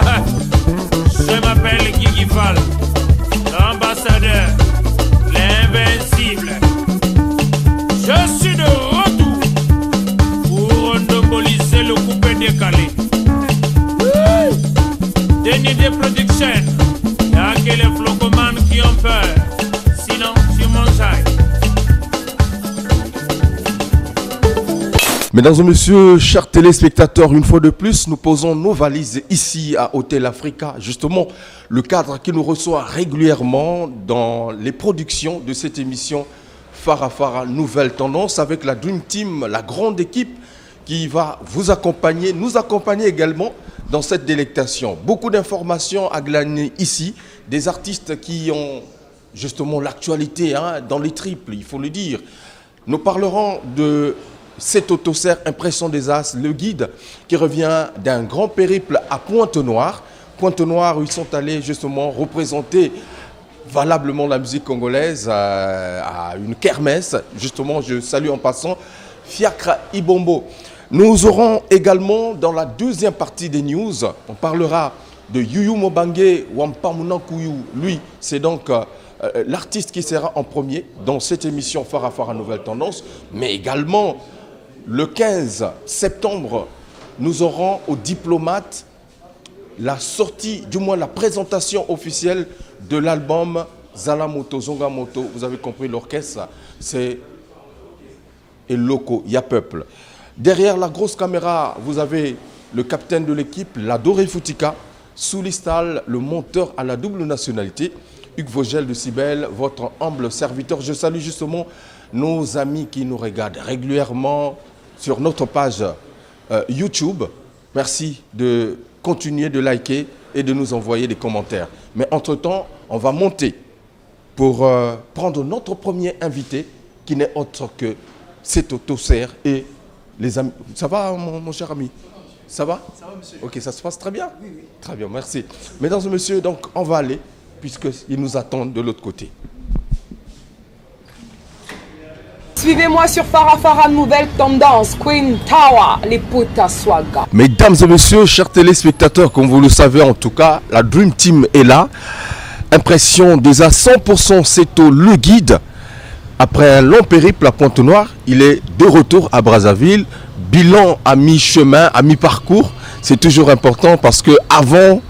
Je m'appelle Guigui Fall, l'ambassadeur, l'invincible. Je suis de retour pour monopoliser le coupé décalé. Denis de Production, y'a que les flocomanes qui ont peur. Sinon, tu mangeailles. Mesdames et messieurs, chers téléspectateurs, une fois de plus, nous posons nos valises ici à Hôtel Africa. Justement, le cadre qui nous reçoit régulièrement dans les productions de cette émission Farafara Nouvelle Tendance avec la Dream Team, la grande équipe qui va vous accompagner, nous accompagner également dans cette délectation. Beaucoup d'informations à glaner ici, des artistes qui ont justement l'actualité dans les triples, il faut le dire. Nous parlerons de cet autosère Impression des As, le guide qui revient d'un grand périple à Pointe-Noire. Pointe-Noire où ils sont allés justement représenter valablement la musique congolaise à une kermesse. Justement, je salue en passant Fiacre Ibombo. Nous aurons également dans la deuxième partie des news, on parlera de Yuyu Mobange Wampamunankuyu. Lui, c'est donc l'artiste qui sera en premier dans cette émission Farafara Nouvelle Tendance, mais également le 15 septembre, nous aurons aux diplomates la sortie, du moins la présentation officielle de l'album Zalamoto, Zongamoto. Vous avez compris, l'orchestre, c'est Eloko, Ya Peuple. Derrière la grosse caméra, vous avez le capitaine de l'équipe, Ladoré Foutika, Soulistal, le monteur à la double nationalité, Hugues Vogel de Cybèle, votre humble serviteur. Je salue justement nos amis qui nous regardent régulièrement sur notre page YouTube. Merci de continuer de liker et de nous envoyer des commentaires. Mais entre-temps, on va monter pour prendre notre premier invité qui n'est autre que cet autosère et les amis. Ça va, mon cher ami? Ça va? Ça va, monsieur. Ok, ça se passe très bien? Oui, oui. Très bien, merci. Mesdames et messieurs, donc on va aller puisqu'ils nous attendent de l'autre côté. Suivez-moi sur Farafara Nouvelle Tendance, Queen Tower, les Puta Swaga. Mesdames et messieurs, chers téléspectateurs, comme vous le savez en tout cas, la Dream Team est là. Impression des à 100%, c'est au le guide. Après un long périple à Pointe-Noire, il est de retour à Brazzaville. Bilan à mi-chemin, à mi-parcours. C'est toujours important parce que avant,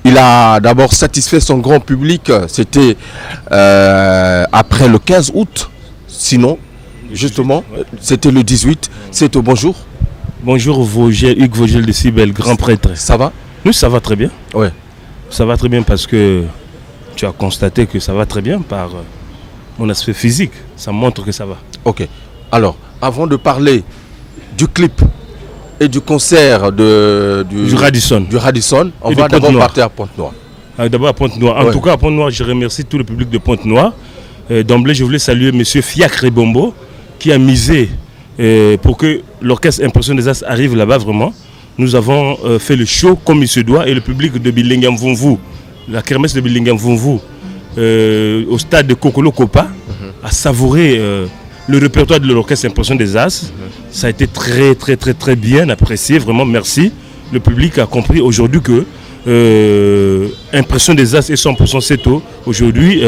il a d'abord satisfait son grand public. C'était après le 15 août. Sinon, justement, c'était le 18. C'est au bonjour. Bonjour Vogel, Hugues Vogel de Cybèle, grand prêtre. Ça va? Oui, ça va très bien. Ouais. Ça va très bien parce que tu as constaté que ça va très bien par mon aspect physique. Ça montre que ça va. Ok. Alors, avant de parler du clip et du concert du Radisson, on va d'abord partir à Pointe-Noire. D'abord à Pointe-Noire. En tout cas, à Pointe-Noire, je remercie tout le public de Pointe-Noire. D'emblée, je voulais saluer M. Fiacre Ibombo qui a misé pour que l'orchestre Impression des As arrive là-bas vraiment. Nous avons fait le show comme il se doit et le public de Bilingam Vunvu, la kermesse de Bilingam Vunvu, au stade de Kokolo Kopa, a savouré le répertoire de l'orchestre Impression des As. Ça a été très très très très bien apprécié, vraiment merci. Le public a compris aujourd'hui que Impression des As et 100% Seto, aujourd'hui,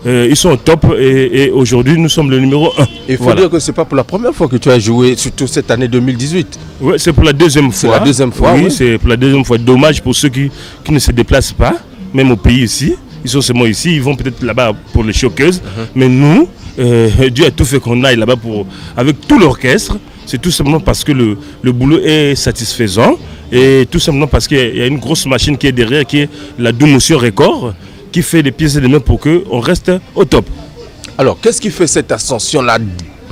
ils sont au top et aujourd'hui nous sommes le numéro 1. Il faut dire que ce n'est pas pour la première fois que tu as joué, surtout cette année 2018. Oui, c'est pour la deuxième fois. C'est la deuxième fois. Oui, c'est pour la deuxième fois. Dommage pour ceux qui ne se déplacent pas, même au pays ici. Ils sont seulement ici, ils vont peut-être là-bas pour les showcase. Mais nous, Dieu a tout fait qu'on aille là-bas avec tout l'orchestre. C'est tout simplement parce que le boulot est satisfaisant et tout simplement parce qu'il y a une grosse machine qui est derrière, qui est la Doumotion Record, qui fait des pièces et des mains pour qu'on reste au top. Alors, qu'est-ce qui fait cette ascension-là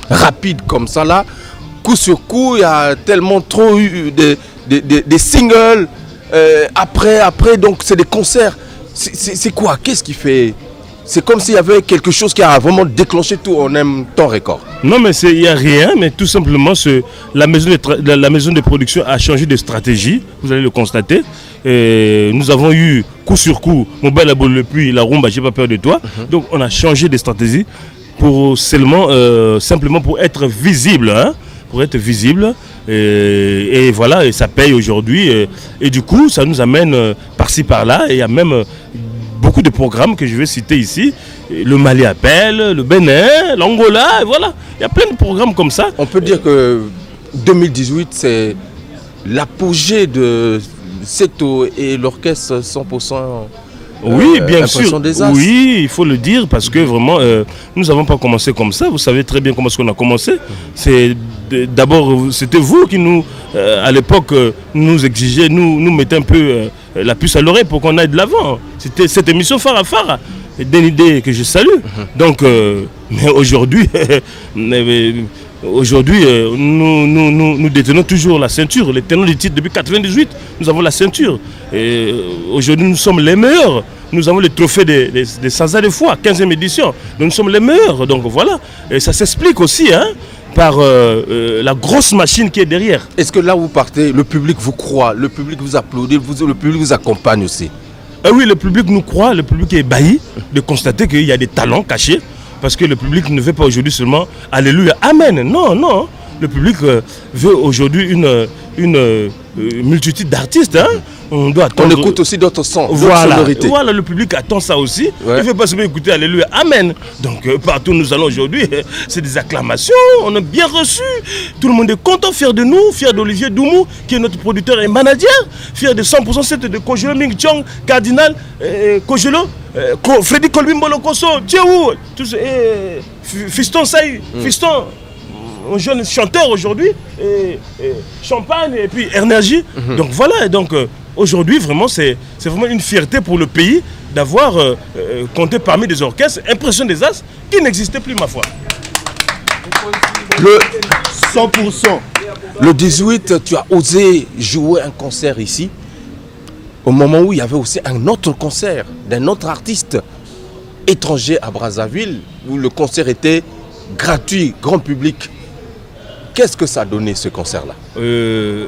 rapide comme ça là? Coup sur coup, il y a tellement trop eu des singles. Après, donc c'est des concerts. C'est quoi? Qu'est-ce qui fait? C'est comme s'il y avait quelque chose qui a vraiment déclenché tout en même temps record. Non, mais il n'y a rien, mais tout simplement, la maison de production a changé de stratégie, vous allez le constater. Et nous avons eu coup sur coup, mon bel abol le puits, la rumba, j'ai pas peur de toi. Donc on a changé de stratégie pour simplement pour être visible. Pour être visible. Et voilà, et ça paye aujourd'hui. Et du coup, ça nous amène par-ci par-là. Et il y a même beaucoup de programmes que je vais citer ici. Le Mali appelle, le Bénin, l'Angola, et voilà. Il y a plein de programmes comme ça. On peut dire que 2018, c'est l'apogée de Seto et l'orchestre 100%. Oui, bien sûr. Des As. Oui, il faut le dire parce que vraiment, nous n'avons pas commencé comme ça. Vous savez très bien comment est-ce qu'on a commencé. D'abord, c'était vous qui nous, à l'époque, nous exigeez, nous mettez un peu la puce à l'oreille pour qu'on aille de l'avant. C'était cette émission phare à phare. D'une idée que je salue. Donc, mais aujourd'hui, nous détenons toujours la ceinture. Les tenants du titre depuis 1998, nous avons la ceinture. Et aujourd'hui, nous sommes les meilleurs. Nous avons le trophée des Sansa de foi, 15e édition. Donc, nous sommes les meilleurs. Donc voilà. Et ça s'explique aussi par la grosse machine qui est derrière. Est-ce que là où vous partez, le public vous croit, le public vous applaudit, le public vous accompagne aussi? Oui, le public nous croit, le public est ébahi de constater qu'il y a des talents cachés. Parce que le public ne veut pas aujourd'hui seulement Alléluia, Amen. Non, non. Le public veut aujourd'hui une multitude d'artistes. On doit attendre. On écoute aussi d'autres sons, voilà, d'autres sonorités. Voilà, le public attend ça aussi. Ouais. Il ne veut pas seulement écouter Alléluia, Amen. Donc partout où nous allons aujourd'hui, c'est des acclamations. On est bien reçus. Tout le monde est content, fier de nous, fier d'Olivier Doumou, qui est notre producteur et manager, fier de 100% set de Kojelo Ming Chong, Cardinal, Kojelo, Freddy Kolbimbolo Koso, Tchéou, Fiston Saï, Fiston. Un jeune chanteur aujourd'hui, Champagne et puis Énergie. Donc voilà, donc aujourd'hui vraiment c'est vraiment une fierté pour le pays d'avoir compté parmi des orchestres Impression des As qui n'existaient plus, ma foi. Le 100%. Le 18, tu as osé jouer un concert ici, au moment où il y avait aussi un autre concert d'un autre artiste étranger à Brazzaville, où le concert était gratuit, grand public. Qu'est-ce que ça a donné, ce concert-là?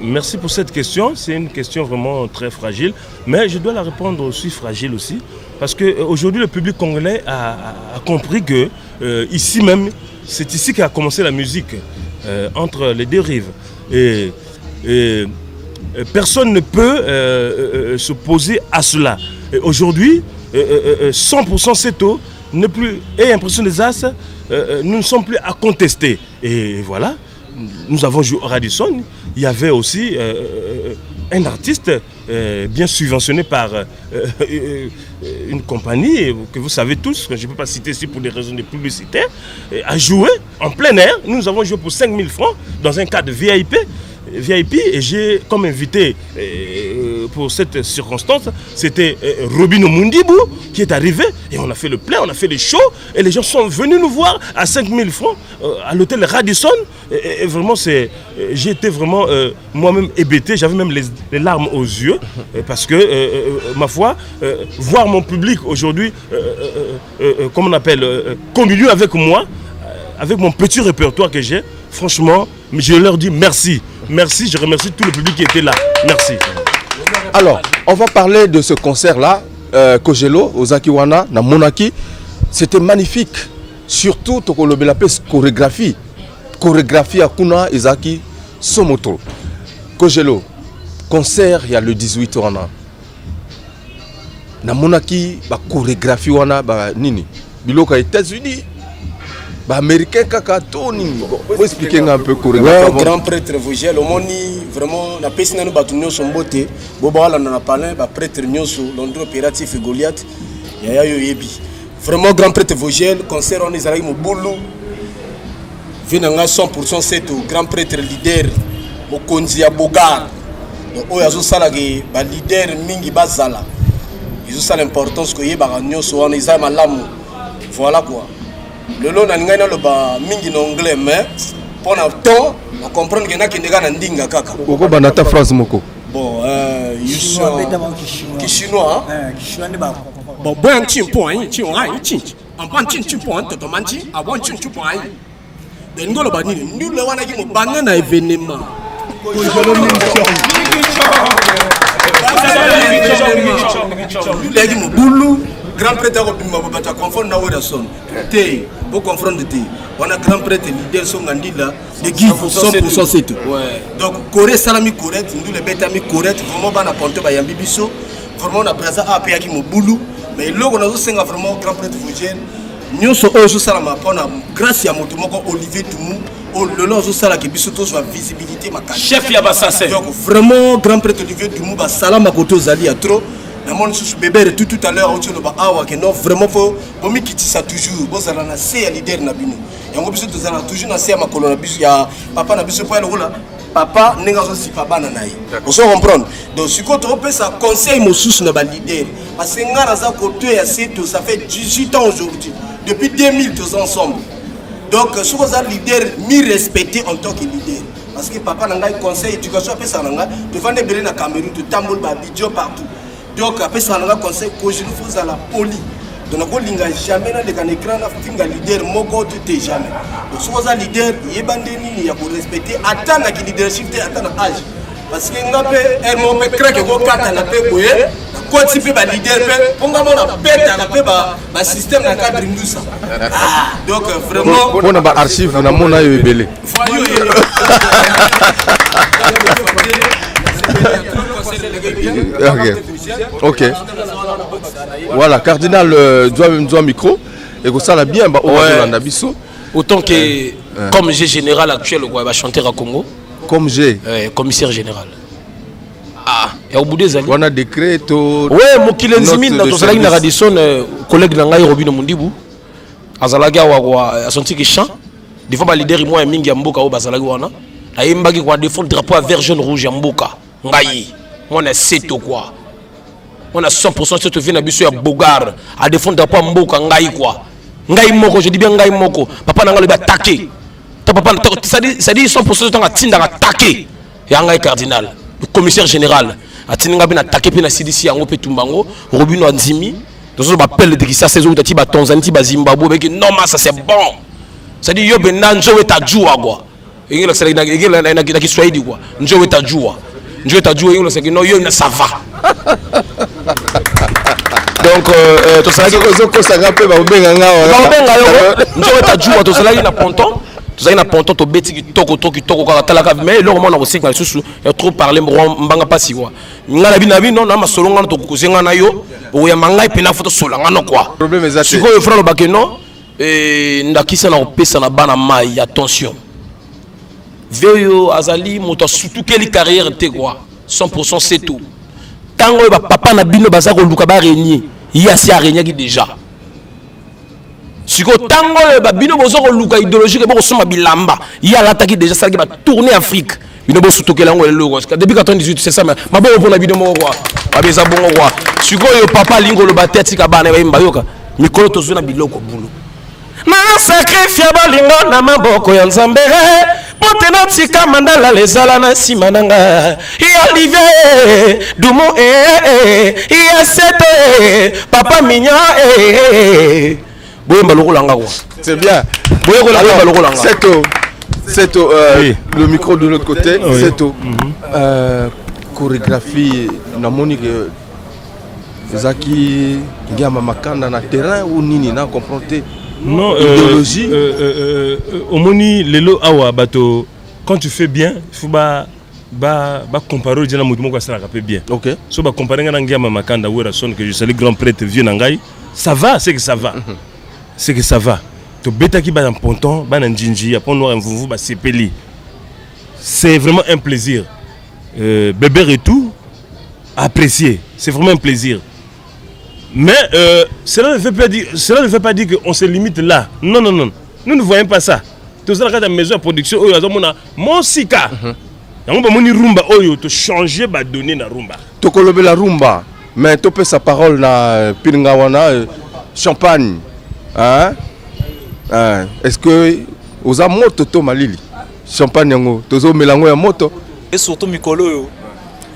Merci pour cette question. C'est une question vraiment très fragile. Mais je dois la répondre aussi fragile aussi. Parce qu'aujourd'hui, le public congolais a compris que ici même, c'est ici qu'a commencé la musique, entre les deux rives. Et personne ne peut s'opposer à cela. Aujourd'hui, 100% Seto n'est plus, et Impression des As, nous ne sommes plus à contester. Et voilà. Nous avons joué au Radisson. Il y avait aussi un artiste bien subventionné par une compagnie que vous savez tous, que je ne peux pas citer ici pour des raisons de publicité, a joué en plein air. Nous avons joué pour 5 000 francs dans un cadre VIP. Et j'ai comme invité pour cette circonstance, c'était Robino Mundibou qui est arrivé et on a fait le plein, on a fait les shows et les gens sont venus nous voir à 5 000 francs à l'hôtel Radisson et vraiment j'ai été vraiment moi-même hébété, j'avais même les larmes aux yeux parce que ma foi, voir mon public aujourd'hui, comme on appelle, communier avec moi, avec mon petit répertoire que j'ai, franchement, je leur dis merci. Merci, je remercie tout le public qui était là. Merci. Alors, on va parler de ce concert-là, Kojelo, Ozakiwana, na Monaki. C'était magnifique. Surtout, Tokolobela chorégraphie. Chorégraphie à Kuna, Ezaki, Somoto. Kojelo, concert, il y a le 18 wana. Na Monaki, ba chorégraphie wana, ba nini. Biloka États-Unis. Américain Kakatoni, vous expliquez un peu chorégraphie. Grand prêtre Vogel, au moni vraiment la personne nous battu son beauté. Boba là on a parlé, ba prêtre Nyoso, l'endroit opératif et Goliath. Yaya Yoyebi. Vraiment grand prêtre Vogel, concert on est allé mo boulou. Venanga 100% c'est tout grand prêtre leader Mokonzi Abogar. Donc oyazo salage ba leader mingi bazala. Ils ont ça l'importance que yeba Nyoso on est malamu. Voilà quoi. Le long na ngana lo ba mingi na anglais mais pour na temps on comprendre que na kindega na ndinga kaka oko banata phrase moko bon chinois chinois ne ba bon bon chin point chin ai chin en pan chin point to manchi a bon chin point de ngolo ba ni le wana ki mo banana na événement legi mo bulu grand prêtre akobima babata confondre na Werason te bo confondre te wana grand prêtre leader so ngandila de give 100% c'est tout donc Corée salami correct ndu le betami correct vraiment bana ponto ba yambi biso vraiment na brasa a pe yaki mobulu mais logo na zo senga vraiment grand prêtre Vogel nyonso oyo zo salama pona grâce ya moto moko Olivier Toumou le long zo sala ke biso to soit visibilité makasi chef ya basase donc vraiment grand prêtre Olivier Toumou ba salama koto zali ya trop na mon sous bébé tout à l'heure au ba awa que non vraiment faut bomi kiti ça toujours bo zala na c'est leader na bino yango biso to zala toujours na c'est makolo na biso ya papa na biso po le rola papa nenga zo si papa na nayi vous comprendre donc si ko to pe ça conseil mo sous na ba leader parce que ngara za côté ya c'est tout ça fait 18 ans aujourd'hui depuis 2000 tous ensemble donc si vous êtes leader mi respecté en tant que leader parce que papa n'a pas conseil éducation après ça n'a devant des belles na Cameroun tout tambour ba vidéo partout donc après ça n'a conseil que je nous faut à la poli donc on linga jamais dans des écran na finga leader moko tout est jamais donc si vous êtes leader yebande nini ya ko respecter attendre que leadership te attendre âge parce que ngape elle mo me craque ko kata na pe boye ko tipe ba leader pe ponga mona beta na pe ba système na cadre ndusa donc vraiment on a ba archive na mona yo ebele ok voilà cardinal doit micro et que ça la bien ba on a biso autant que comme G général actuel quoi va chanter à Congo comme G commissaire général et au bout des années on a décret to ouais mokile nzimine dans tozalaki na Radisson collègue na ngai Robino Mundibu azalaki wa senti que chant des fois ba leader moi mingi ya mboka o bazalaki wana ayembaki kwa défendre drapeau à vert jaune rouge ya mboka ngai on a 7 quoi on a 100% cette vie na biso ya Bogar à défendre drapeau à mboka ngai quoi ngai moko je dis bien ngai moko papa na ngai le attaquer ta papa ça dit 100% de temps atinda attaquer ya ngai cardinal le commissaire général atinga bien attaquer pe na CDC yango pe tumbango Robino Nzimi donc on appelle de qui ça saison tati ba Tanzanie ba Zimbabwe que non mais ça c'est bon ça dit yo benanjo eta jua quoi et là c'est na qui Swahili quoi njo eta jua et c'est que non yo ça va donc to ça ko ça rappelle ba benga njo eta jua to ça na ponton tozali na ponton to beti kitoko kaka talaka mais le moment na osika na susu ya trop parler mbanga pasi kwa ngala bina bino na masolonga to kuzenga na yo oya mangai pena foto solanga no kwa problème ezate siko yo frère bakeno ndakisa na opesa na bana mai attention veyo azali moto surtout quelle carrière te quoi 100% c'est tout tango ba papa na bino baza ko luka ba régner ya si a régner qui déjà siko tango ba bino bozo ko luka idéologie ke boko soma bilamba ya lataki déjà ça qui va tourner Afrique bino bo sutokela ngo lelo depuis 98 c'est ça mais mabo pour na bino mo quoi ba beza bongo quoi siko yo papa lingo lo bateti ka bana ba imba yoka mikolo tozo na biloko bulu na sacrifice balingo na maboko ya Nzambe potena tika mandala lezala na sima nanga ya Olivier Dumo ya sete papa minya boyemba lokolanga quoi c'est bien boyemba lokolanga c'est oui. Le micro de l'autre côté oui. C'est chorégraphie na monique Zaki ngama makanda na terrain ou nini na confronter non idéologie omoni lelo awa bato quand tu fais bien il faut ba comparer déjà na mutu moko asala ka bien OK so ba comparer ngana ngama makanda Werason que je salue grand prêtre vieux nangai ça va c'est que ça va c'est que ça va to betaki ba en ponton ba na njinji apon noir mvuvu ba sepeli c'est vraiment un plaisir bébé et tout apprécier c'est vraiment un plaisir. Mais cela ne veut pas dire qu'on se limite là. Non. Nous ne voyons pas ça. Tout ça, dans la maison de production, il y a mon sika. Il y a mon rumba, il faut changer de donner la rumba. Tu peux la rumba, mais tu peux sa parole na Piringawana, champagne. Hein? Est-ce que vous avez moto to malili? Champagne yango, tozo melango ya moto. Et surtout mikolo,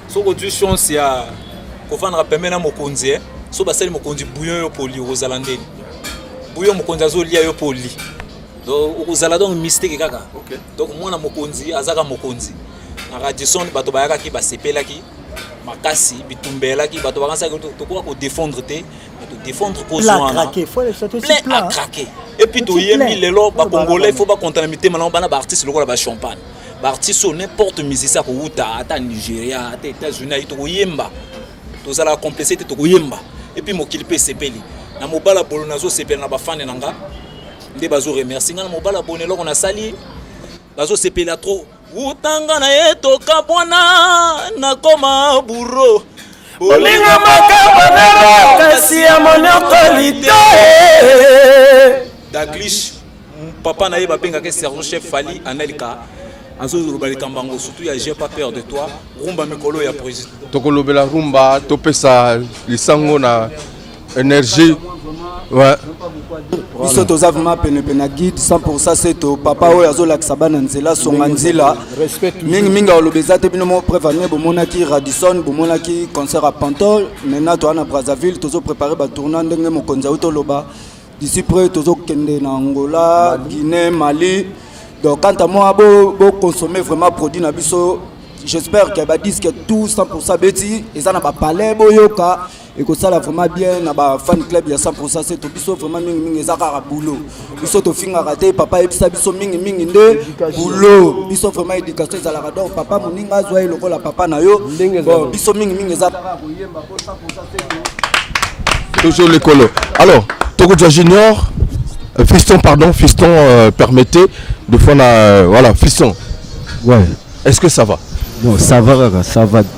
so aujourd'hui chance ya ko vendre pemena mokonzi. So basali mokonzi bouillon yo poli rosalandeni bouillon mokonzi azolia yo poli donc ozala donc mystère kaka donc mwana mokonzi azaka mokonzi na Radisson bato bayaka ki basepelaki makasi bitumbela ki bato bakansa to quoi ko défendre te to défendre cause wana craquer faut les sauter sur plein à craquer et puis to yemi lelo ba congolais il faut pas contenter mité maintenant bana ba artiste lokola ba champagne ba artiste n'importe musicien ko uta ata Nigeria ata États-Unis to yemba to za la complicité to yemba et puis mokili pe sepeli na mobala bolo nazo sepeli na ba fan nanga nde bazo remercier na mobala bonelo ko na sali bazo sepeli trop utanga na yeto kabwana na koma buro olinga makabana kasi ya monokolite Daglish papa na yeba benga ke sergent chef Fali Anelka azo rubalika mbango surtout ya j'ai pas peur de toi rumba mikolo ya président tokolobela rumba topesa lisango na énergie. Ouais. Biso toza vraiment pena guide 100% c'est to papa oyo azolakisa bana nzela songa nzela mingi olobeza te bino mo prévenir bomonaki Radisson bomonaki concert à Pantol maintenant to ana Brazzaville tozo préparer ba tournant ndenge mokonza uto loba d'ici près tozo kende na Angola Guinée Mali donc quand à moi bo consommer vraiment produit na biso j'espère que ba disque tout 100% beti et ça na ba palais boyoka et que ça là vraiment bien na ba fan club il y a 100% c'est tout biso vraiment mingi ezaka boulot biso to finga raté papa et biso mingi nde boulot biso vraiment éducation za la rador papa moninga zwa lokola papa na yo bon biso mingi ezaka koyemba ko 100% c'est toujours les colos. Alors Togoja Junior Fiston permettez de faire voilà Fiston. Ouais. Est-ce que ça va? Non, ça va.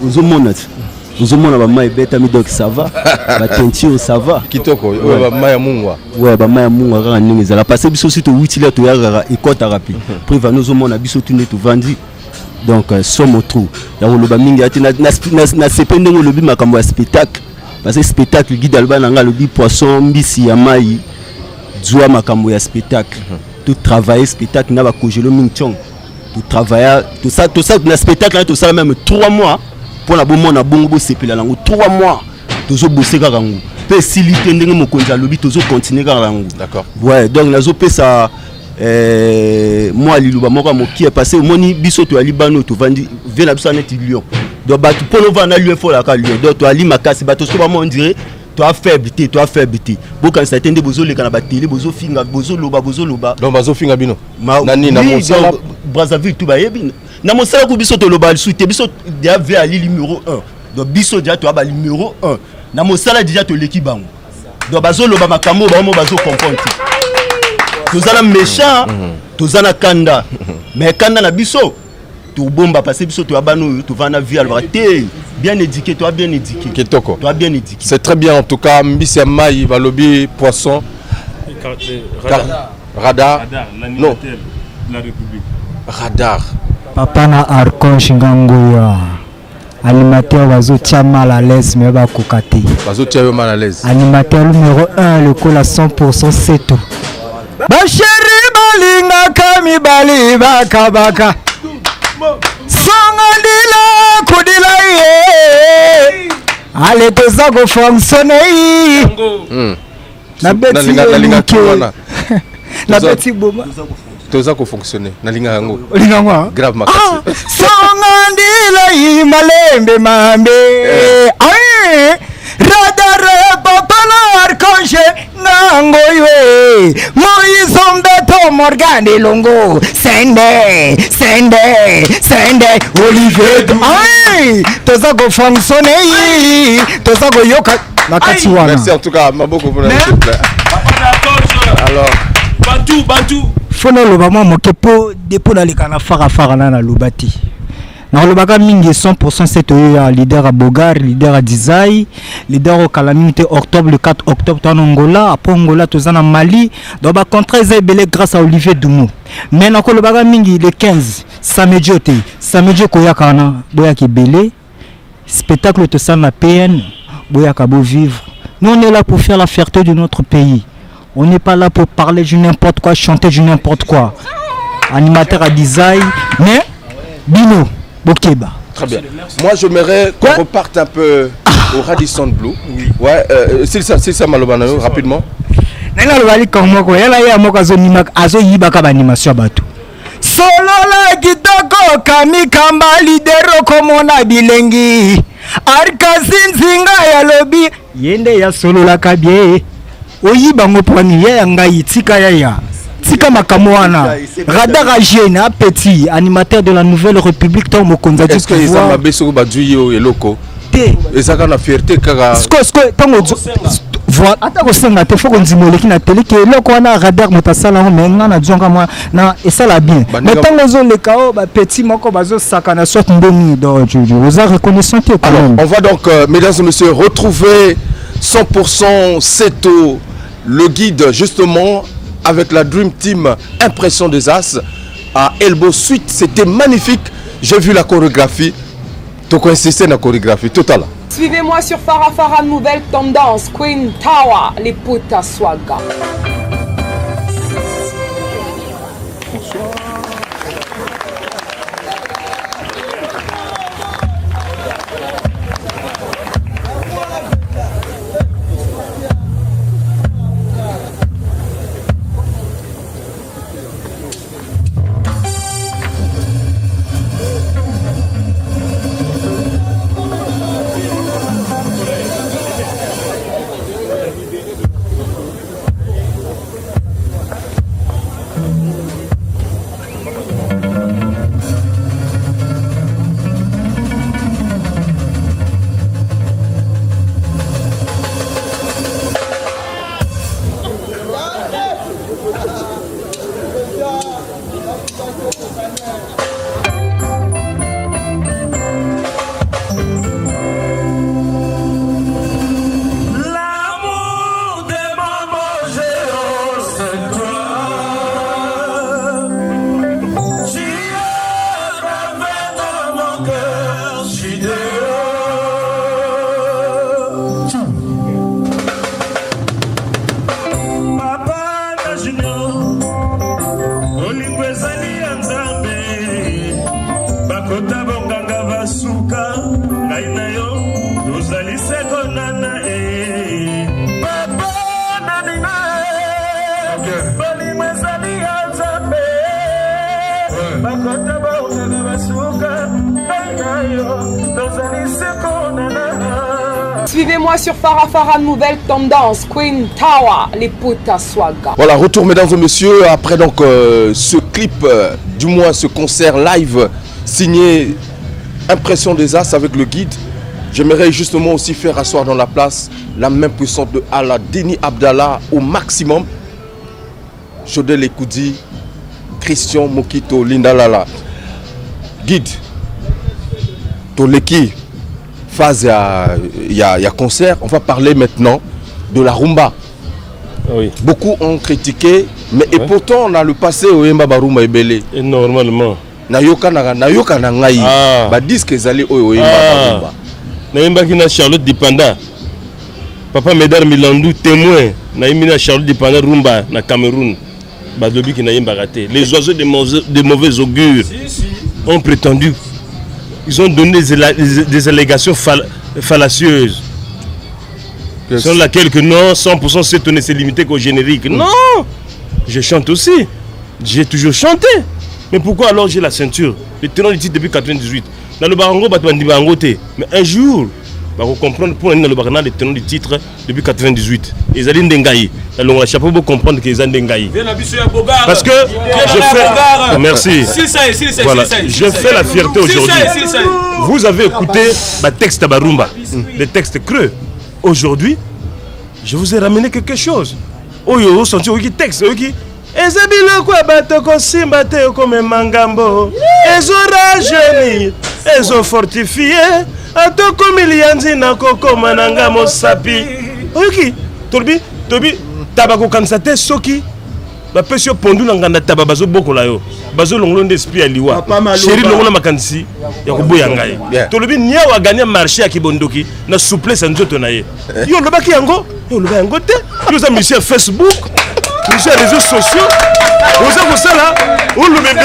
Vous ba mai beta mi donc ça va. Ba teinture ça va. Kitoko, ba mai mungwa. Ouais, ba mai mungwa ka ningi za la passer biso sito 8 là to ya ikota rapide. Priva nous mona biso tune to vandi. Donc somo trou. Ya loba mingi ati na sepende ngolobi makambo ya spectacle. Parce que spectacle guide alba nanga lobi poisson mbisi ya mai. Zwa makambo ya spectacle. Tout travailler spectacle na ba kojelo mingchong. Tout travailler tout ça na spectacle tout ça même 3 mois. Pour la bonne na bongo sepela lango 3 mois toujours bosser ka rango pe silité ndenge mokonza lobi toujours continuer ka rango. D'accord. Ouais, donc nazo pe ça moi liluba moko moki est passé moni biso to ali bano to vandi vela biso net lion. Donc ba pour no vana lion faut la ka lion. Donc to ali makasi ba to so ba mo dire to a faiblité. Bo kan ça tende bozo le kana ba télé bozo finga bozo loba. Donc bazo finga bino. Nani na monsala Brazzaville tout ba yebi. Na monsala ku biso to loba souté biso déjà vers ali numéro 1. Donc biso déjà to ba numéro 1. Na monsala déjà to l'équipe bango. Donc bazo loba makambo ba mo bazo comprendre. Tozala méchant, tozala kanda. Mais kanda na biso to bomba passer biso to abano to vana vie alors bien éduqué, toi bien éduqué. Kitoko. Toi bien éduqué. C'est très bien en tout cas mbisi mai balobi poisson. Radar. Non. La République. Radar. Papa na Archange Ngangoya. Animateur Bazo tia mal à l'aise mais ba kokate. Bazo tia mal à l'aise. Animateur numéro 1 le col à 100% c'est tout. Basheri balinga kami bali baka. Songandila kudila ye. Allez toza go fonctionner. Na beti na na beti boma. Toza ko fonctionner na linga yango. Linga grave makasi. Songandila yi malembe mambe. Radar papa na Archange Ngangoywe Moïse Ombeto Morgan de Longo Sende Olivier Aïe toza go fonctionner toza go yoka nakati wana. Merci en tout cas maboko pour s'il vous plaît. Alors Bantu fono loba mo mokepo depo na likana fara na lubati. Na lobaka mingi 100% c'est leader à Bogar, leader à Dizai, leader au calamité octobre le 4 octobre en Angola, après Angola tozana Mali, donc ba contrat belé grâce à Olivier Doumou. Mais na lobaka mingi le 15 samedi koyaka na boyaki belé spectacle to ça na PN boyaka beau vivre. Nous on est là pour faire la fierté de notre pays. On n'est pas là pour parler de n'importe quoi, chanter de n'importe quoi. Animateur à Dizai, mais Bino Bokeba. Très bien. Moi, j'aimerais qu'on reparte un peu au Radisson Blu. Oui. Ouais, c'est ça Malobano, rapidement. Nana Lobali Komoko, yala ya moka zonimak azo yibaka animation bato. Solo la kitoko kami kamba lidero komona bilengi. arkazinzinga ya lobi yende ya solo la kabie oyiba ngopwani ya ngai tika ya tika makamwana radar jeune a petit animateur de la Nouvelle République tant mokonza du pouvoir. Est-ce que ça m'a besoin baduyo eloko et ça kana fierté kaka sko tango voilà ata ko senga te faut qu'on dimoleki na télé que eloko wana radar motasala ho menga na jonga moi na et ça la bien mais tango zo le kao ba petit moko bazo sakana soit ndoni do vous a reconnaissant quand même. On va donc mesdames et messieurs retrouver 100% Seto, le guide justement avec la Dream Team Impression des As à Elbow Suite. C'était magnifique. J'ai vu la chorégraphie. Tu connaissais la chorégraphie totale. Suivez-moi sur Farafara Nouvelle Tendance, Queen Tawa, les Puta Swaga. Suivez-moi sur Farafara Nouvelle Tendance, Queen Tawa, les Puta Swaga. Voilà, retour mesdames et messieurs, après donc ce clip, du moins ce concert live signé Impression des As avec le guide. J'aimerais justement aussi faire asseoir dans la place la main puissante de Allah, Deni Abdallah au maximum. Chodel Ekoudi, Christian Mokito, Linda Lala. Guide, Toleki, phase il y a concert. On va parler maintenant de la rumba. Oui. Beaucoup ont critiqué, mais et pourtant on a le passé au Yemba Barumba Ebele. Et normalement. Nayoka na ngai. Ba disque ezali au Yemba Barumba. Naimba ki na Charlotte Dipanda. Papa Médard Milandou témoin. Naimina Charlotte Dipanda rumba na Cameroun. Ba dobi ki naimba raté. Les oiseaux de mauvais augure ont prétendu. Ils ont donné des allégations fallacieuses. Sur laquelle que non, 100% c'est s'est limité qu'au générique. Non, je chante aussi. J'ai toujours chanté. Mais pourquoi alors j'ai la ceinture? Le tenant du titre depuis 98. Dans le barango, mais un jour, vous comprendre pour le tenant du titre depuis 98. Ils allaient n'dengaï. Alors, chapeau pour comprendre qu'ils ont n'dengaï. Parce que je fais. Merci. Voilà. Je fais la fierté aujourd'hui. Vous avez écouté ma texte à Barumba, des textes creux. Aujourd'hui, je vous ai ramené quelque chose. Oh yo, senti qui texte, qui. Ezabilo kwa batoko simba te comme mangambo. Ezo rajeunir, ezo fortifier. Atoko milianzi na koko mananga mosapi. Oki, Tobi, tabako kansate soki. Ba pesio pondu na nganda tababazo boko la yo. Bazo longlo d'esprit aliwa. Chéri longlo makansi ya koboya ngai. Tolobi nia wa gagner marché ya kibondoki na souplesse nzoto na ye. Yo lobaki yango, yo loba yango te. Yo za monsieur Facebook. Sur les réseaux sociaux, vous avez ça là, où le bébé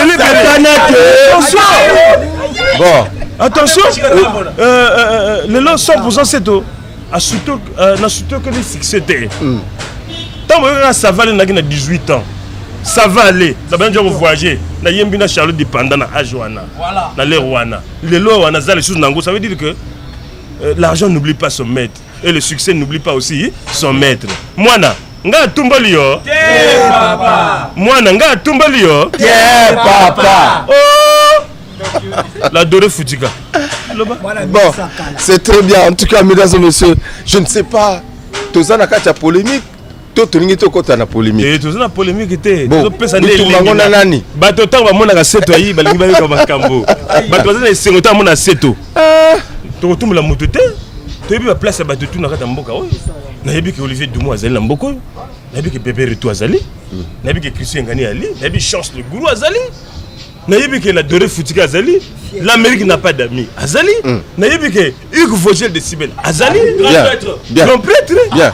attention. Bon, attention, le lot 100% c'est tout. Surtout que les succès. Tant que ça va aller, 18 ans. Ça va aller. Ça va aller voyager. Na yembina Charlotte dépendant na Ajoana. Voilà. Na le Rwanda. Le lot wana za les choses nango, ça veut dire que l'argent n'oublie pas son maître. Et le succès n'oublie pas aussi son maître. Mwana, nga tumboli yo. Yeah, papa. Mwana, nga tumboli yo. Yeah, papa. Oh. La Doré Foutika. Bon, c'est très bien. En tout cas, mesdames et messieurs, je ne sais pas. Toza na kati ya polémique. To tolingi to kota na polémique. Et toza na polémique était. Bon, na nani. Bato tango mona ka seto yi balingi ba ka makambo. Bato za na sengota mona seto. To tumula mutu te. To yebi ba place ya bato tu na kata mboka oyo. Na yebi ke Olivier Dumou azali na mboka oyo. Na yebi ke Bébé Retou azali. Na yebi ke Christian Ngani ali. Na yebi Chance le Gourou azali. Na yebi ke la Doré Foutika azali. L'Amérique n'a pas d'amis. Azali. Na yebi ke Hugues Vogel de Sibel azali. Grand prêtre. Bien. Grand prêtre. Bien.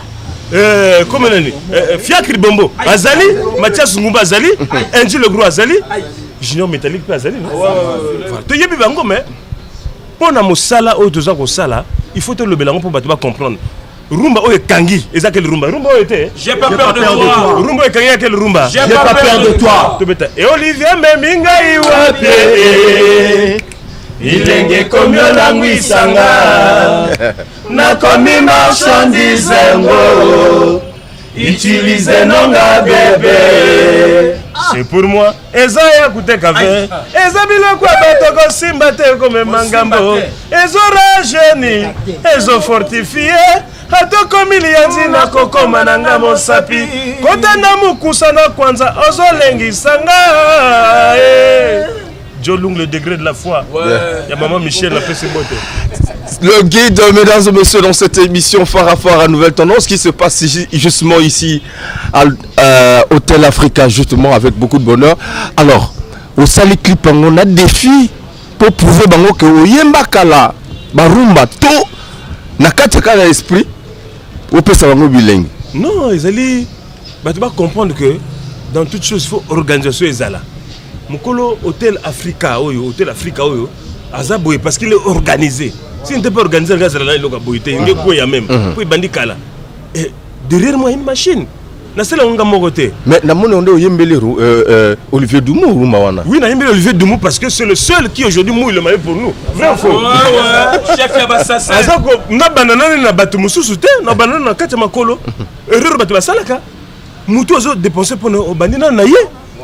Comment on dit Fiacre Bombo azali. Mathias Ngumba azali. Angie le Gros azali. Junior Métallique pas azali. To yebi bango mais pour na mosala o toza ko sala, il faut te le belango pour battre comprendre. Rumba oye kangi, eza quel rumba? Rumba oye te. J'ai pas peur de toi. Rumba oye kangi quel rumba? J'ai pas peur de toi. Et Olivier Meminga iwape. Ilenge komyo na ngwisanga. Na komi marchandise ngo. Utilise nonga bébé. C'est pour moi. Eza ya kuteka ve. Eza biloko batoko simba te comme mangambo. Ezo rajeuni. Ezo fortifié. Atoko milianzi na kokoma na ngamo sapi. Kota na mukusa na kwanza ozo lengi sanga. Jolung le degré de la foi. Il y a maman Michel la fait ses bottes. Le guide, mesdames et messieurs, dans cette émission phare à Nouvelle Tendance qui se passe justement ici à Hôtel Africa, justement avec beaucoup de bonheur. Alors, au Sali Clip, on a des défis pour prouver que Oyemba Kala, Barumba, To, Nakataka l'esprit, ou peut savoir bilingue. Non, Ezali, tu vas comprendre que dans toute chose, il faut organisation Ezala. Mukolo Hôtel Africa, Hôtel Africa, Azaboye, parce qu'il est organisé. Si on n'était pas organisé, il y a même. Et derrière moi, il y a une machine. Mais Olivier Dumou, oui, Olivier Dumou parce que c'est le seul qui aujourd'hui mouille le maillot pour nous. Vrai ou faux? Chef Yabassassa. Na banana na batu mususu te, na banana na kati makolo. Erreur batu basalaka. Mutu ozo dépenser pour nos banina na yé.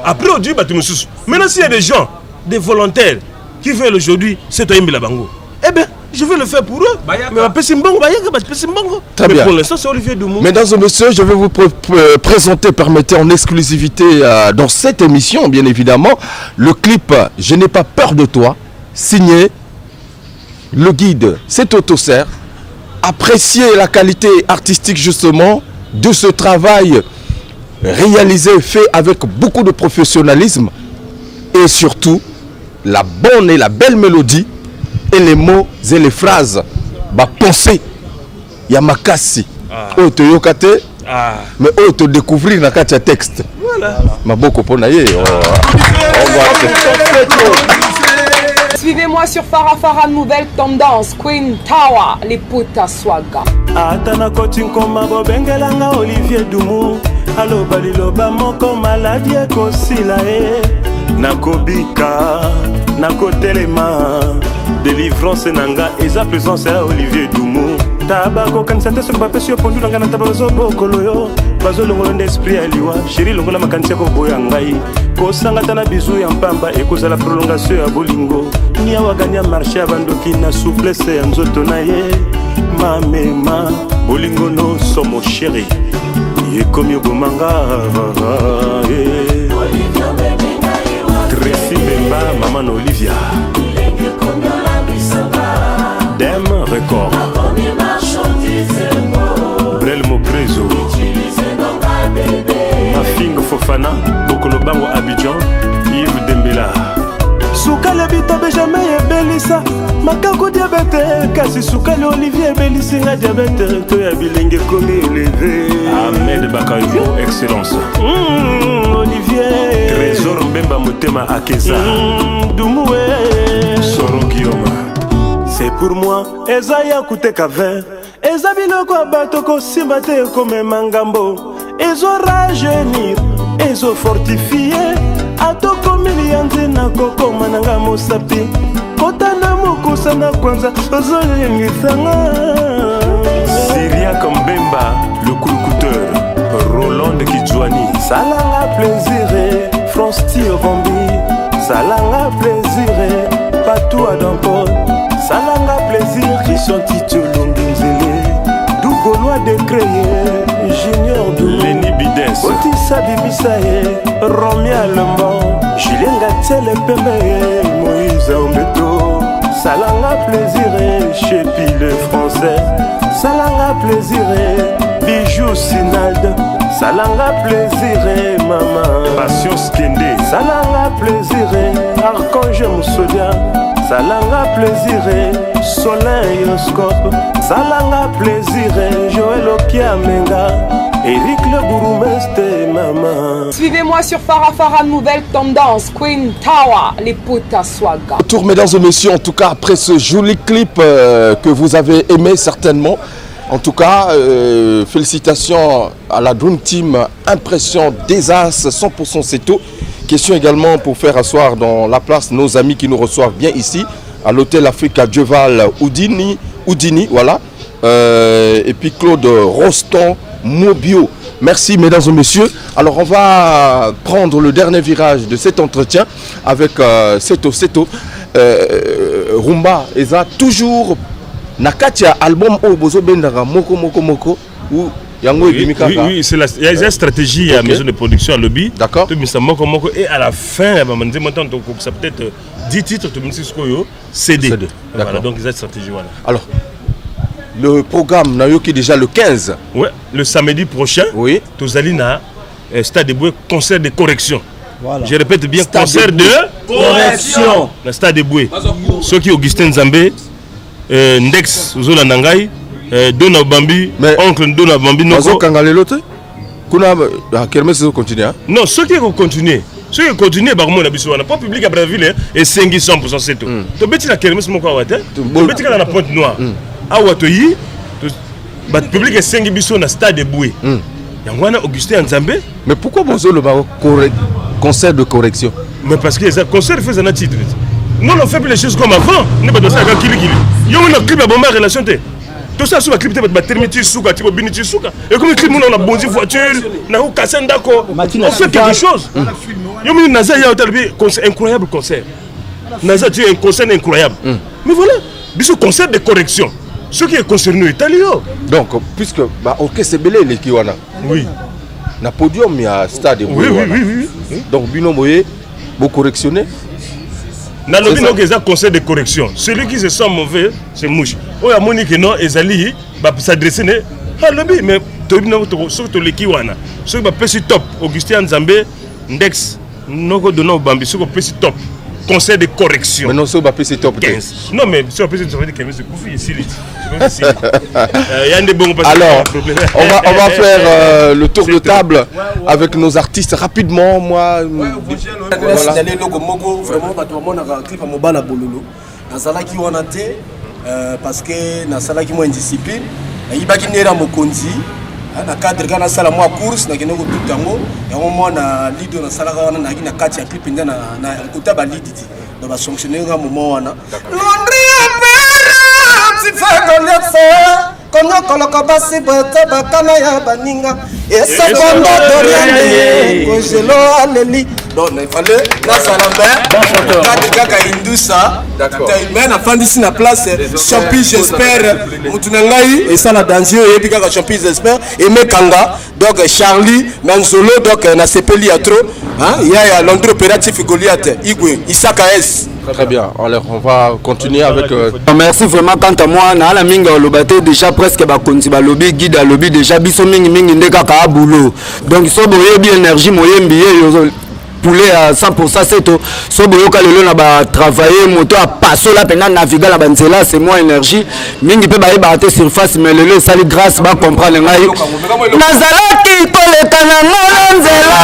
Après aujourd'hui batu mususu. Maintenant s'il y a des gens, des volontaires qui veulent aujourd'hui c'est toi la bango. Eh bien, je vais le faire pour eux. Mais très bien. Pour l'instant, c'est Olivier Dumou. Mesdames et messieurs, je vais vous présenter, permettez en exclusivité dans cette émission, bien évidemment, le clip Je n'ai pas peur de toi, signé le guide, c'est Autosser. Appréciez la qualité artistique justement de ce travail réalisé, fait avec beaucoup de professionnalisme et surtout la bonne et la belle mélodie et les mots et les phrases pensée Yamakasi auto yokate mais auto découvrir na kati texte voilà maboko pona ye Suivez-moi sur Farafara Nouvelle Tendance, Queen Tawa, les Puta Swaga. Atana kotin koma bobengelanga Olivier Dumou. Allo baliloba moko maladi ekosila nakobika nakotelema délivrance nanga eza présence ya Olivier Dumou. Tabako kanisate sur papier sur pondu nanga na tabazo bokolo yo bazo longola d'esprit aliwa chéri longola makanisi ko boya ngai ko sangata na bizu ya mpamba ekozala prolongation ya bolingo ni awaganya marché abandoki na souplesse ya nzoto na ye mamema bolingo no somo chéri yekomi obomanga Tracy Bemba maman Olivia Dem Record Brel Moprezo Mafingo Fofana Bokolo Bango Abidjan Yves Dembela Soukale Bitobe jamais ebelisa Makako diabète Kasi Soukale Olivier ebelisinga diabète To ya bilenge komi élevé Ahmed Bakayo excellence Olivier Trésor Mbemba Motema Akeza Dumoué Soro Guillaume c'est pour moi Ezaya Kuteka 20 Eza biloko batoko simba te comme mangambo Ezo rajeunir Ezo fortifier Atoko milianzi na koko mananga mosapi Kota na kusana kwanza ozoyengisanga. Syria Kambemba, le couture, Roland Kidjouani. Salanga plaisir, France Tiovambi. Salanga plaisir, Patou Adampol. Salanga plaisir, Christian Tito Longenzele. Dougolois de Créer, Junior de Lenny Bidens. Otissa Bimisaye, Romia Lemban. Julien Gattel Pembe, Moïse Ombeto. Salanga plaisir, Chepi le français. Salanga plaisir, Bijou Sinald. Salanga plaisir, maman. Passion Skende. Salanga plaisir, Archange Moussodia. Salanga plaisir, Soleil Oscope. Salanga plaisir, Joël Okiamenga. Eric le bourgmestre, maman. Suivez-moi sur Farafara Nouvelle Tendance, Queen Tawa, les Puta Swaga. Retour, mesdames et messieurs, en tout cas, après ce joli clip que vous avez aimé certainement. En tout cas, félicitations à la Dream Team, impression des As, 100% Seto. Question également pour faire asseoir dans la place nos amis qui nous reçoivent bien ici, à l'hôtel Africa Djeval Houdini, voilà. Et puis Claude Roston Mobio. Merci mesdames et messieurs. Alors on va prendre le dernier virage de cet entretien avec Seto. Rumba Eza toujours Nakatia album Obozo Bendara Moko ou Yango oui, c'est il y a une stratégie à la maison de production à lobby. D'accord. Et à la fin, ça peut-être 10 titres de musique CD. Voilà, donc il y a une stratégie. Voilà. Alors, le programme Nayoki déjà le 15. Oui, le samedi prochain. Oui. Tozalina, Stade de Boué, concert de correction. Voilà. Je répète bien, stade concert de correction. Le Stade de Boué. Ceux qui Augustin Zambé, Ndex, Zola Nangai. Dona Bambi, oncle Dona Bambi, non. Non, ceux qui vont continuer. Ceux qui continuent, pas public à Brésil et 500% c'est tout. Tu bêtis la kermesse, mon quoi, tu bêtis la pointe noire. À Watoyi, le public est 500 na stade de Boué. Yangwana Augustin Nzambé. Mais pourquoi vous avez le concert de correction? Mais parce que les concerts font un titre. Nous, on fait plus les choses comme avant. Nous, on fait un clip. Il y a un clip à bomber relation. Tout ça, sur la clip, tu vas terminer souka, tu vas bénir souka. Et comme le clip, on a bondi voiture, on a cassé un d'accord. On fait quelque chose. Il y a un Naza, il y a un incroyable concert. Naza, tu as un concert incroyable. Mais voilà, ce concert de correction. Ce qui est concerné, italien. Donc, puisque orchestre belé les Kiwana. Oui. Na podium, il y a stade. Oui. Donc, Bino Moye, vous correctionnez. Dans le bino que ça conseil de correction. Celui qui se sent mauvais, c'est mouche. Oh ya Monique non ezali va s'adresser ne ah lobby mais to bino surtout le kiwana. Ceux qui va pesi top Augustin Nzambé Ndex noko dona Bambi ceux qui pesi top conseil de correction. Mais non ceux qui va pesi top 15. Non mais ceux qui pesi ça veut dire que c'est Koufi ici. Il y a des bons parce alors on va faire le tour de table avec nos artistes rapidement. Moi parce que na sala ki mo indiscipline ayibaki nera mokonzi na cadre kana sala mo course na kinoko tutango yango mo na lido na sala kana na kina kati ya clip nda na kutaba liditi do ba sanctionner nga moment wana Londri si fa goliatsa kono koloko basi bota bakana ya baninga esa kondo doriande ko jelo aleli donc il fallait la salambe kaka indusa d'accord mais na fandisi na place champi j'espère mutunangai et ça la danger et puis kaka champi j'espère et Mekanga donc Charlie Manzolo donc na sepeli à trop hein il y a l'endroit opératif Goliath Igwe Isaka S. Très bien, alors on va continuer avec merci vraiment quant à moi na la minga lobate déjà presque ba konti ba lobby guide à lobby déjà biso mingi ndeka ka boulot donc so boye bi énergie moyembi yo poulet à 100% c'est tout so boye ka lelo na ba travailler moto à passer là pendant naviguer la banzela c'est moins énergie mingi pe ba ba te surface mais lelo ça les grâce ba comprendre ngai nazalaki koleka na monzela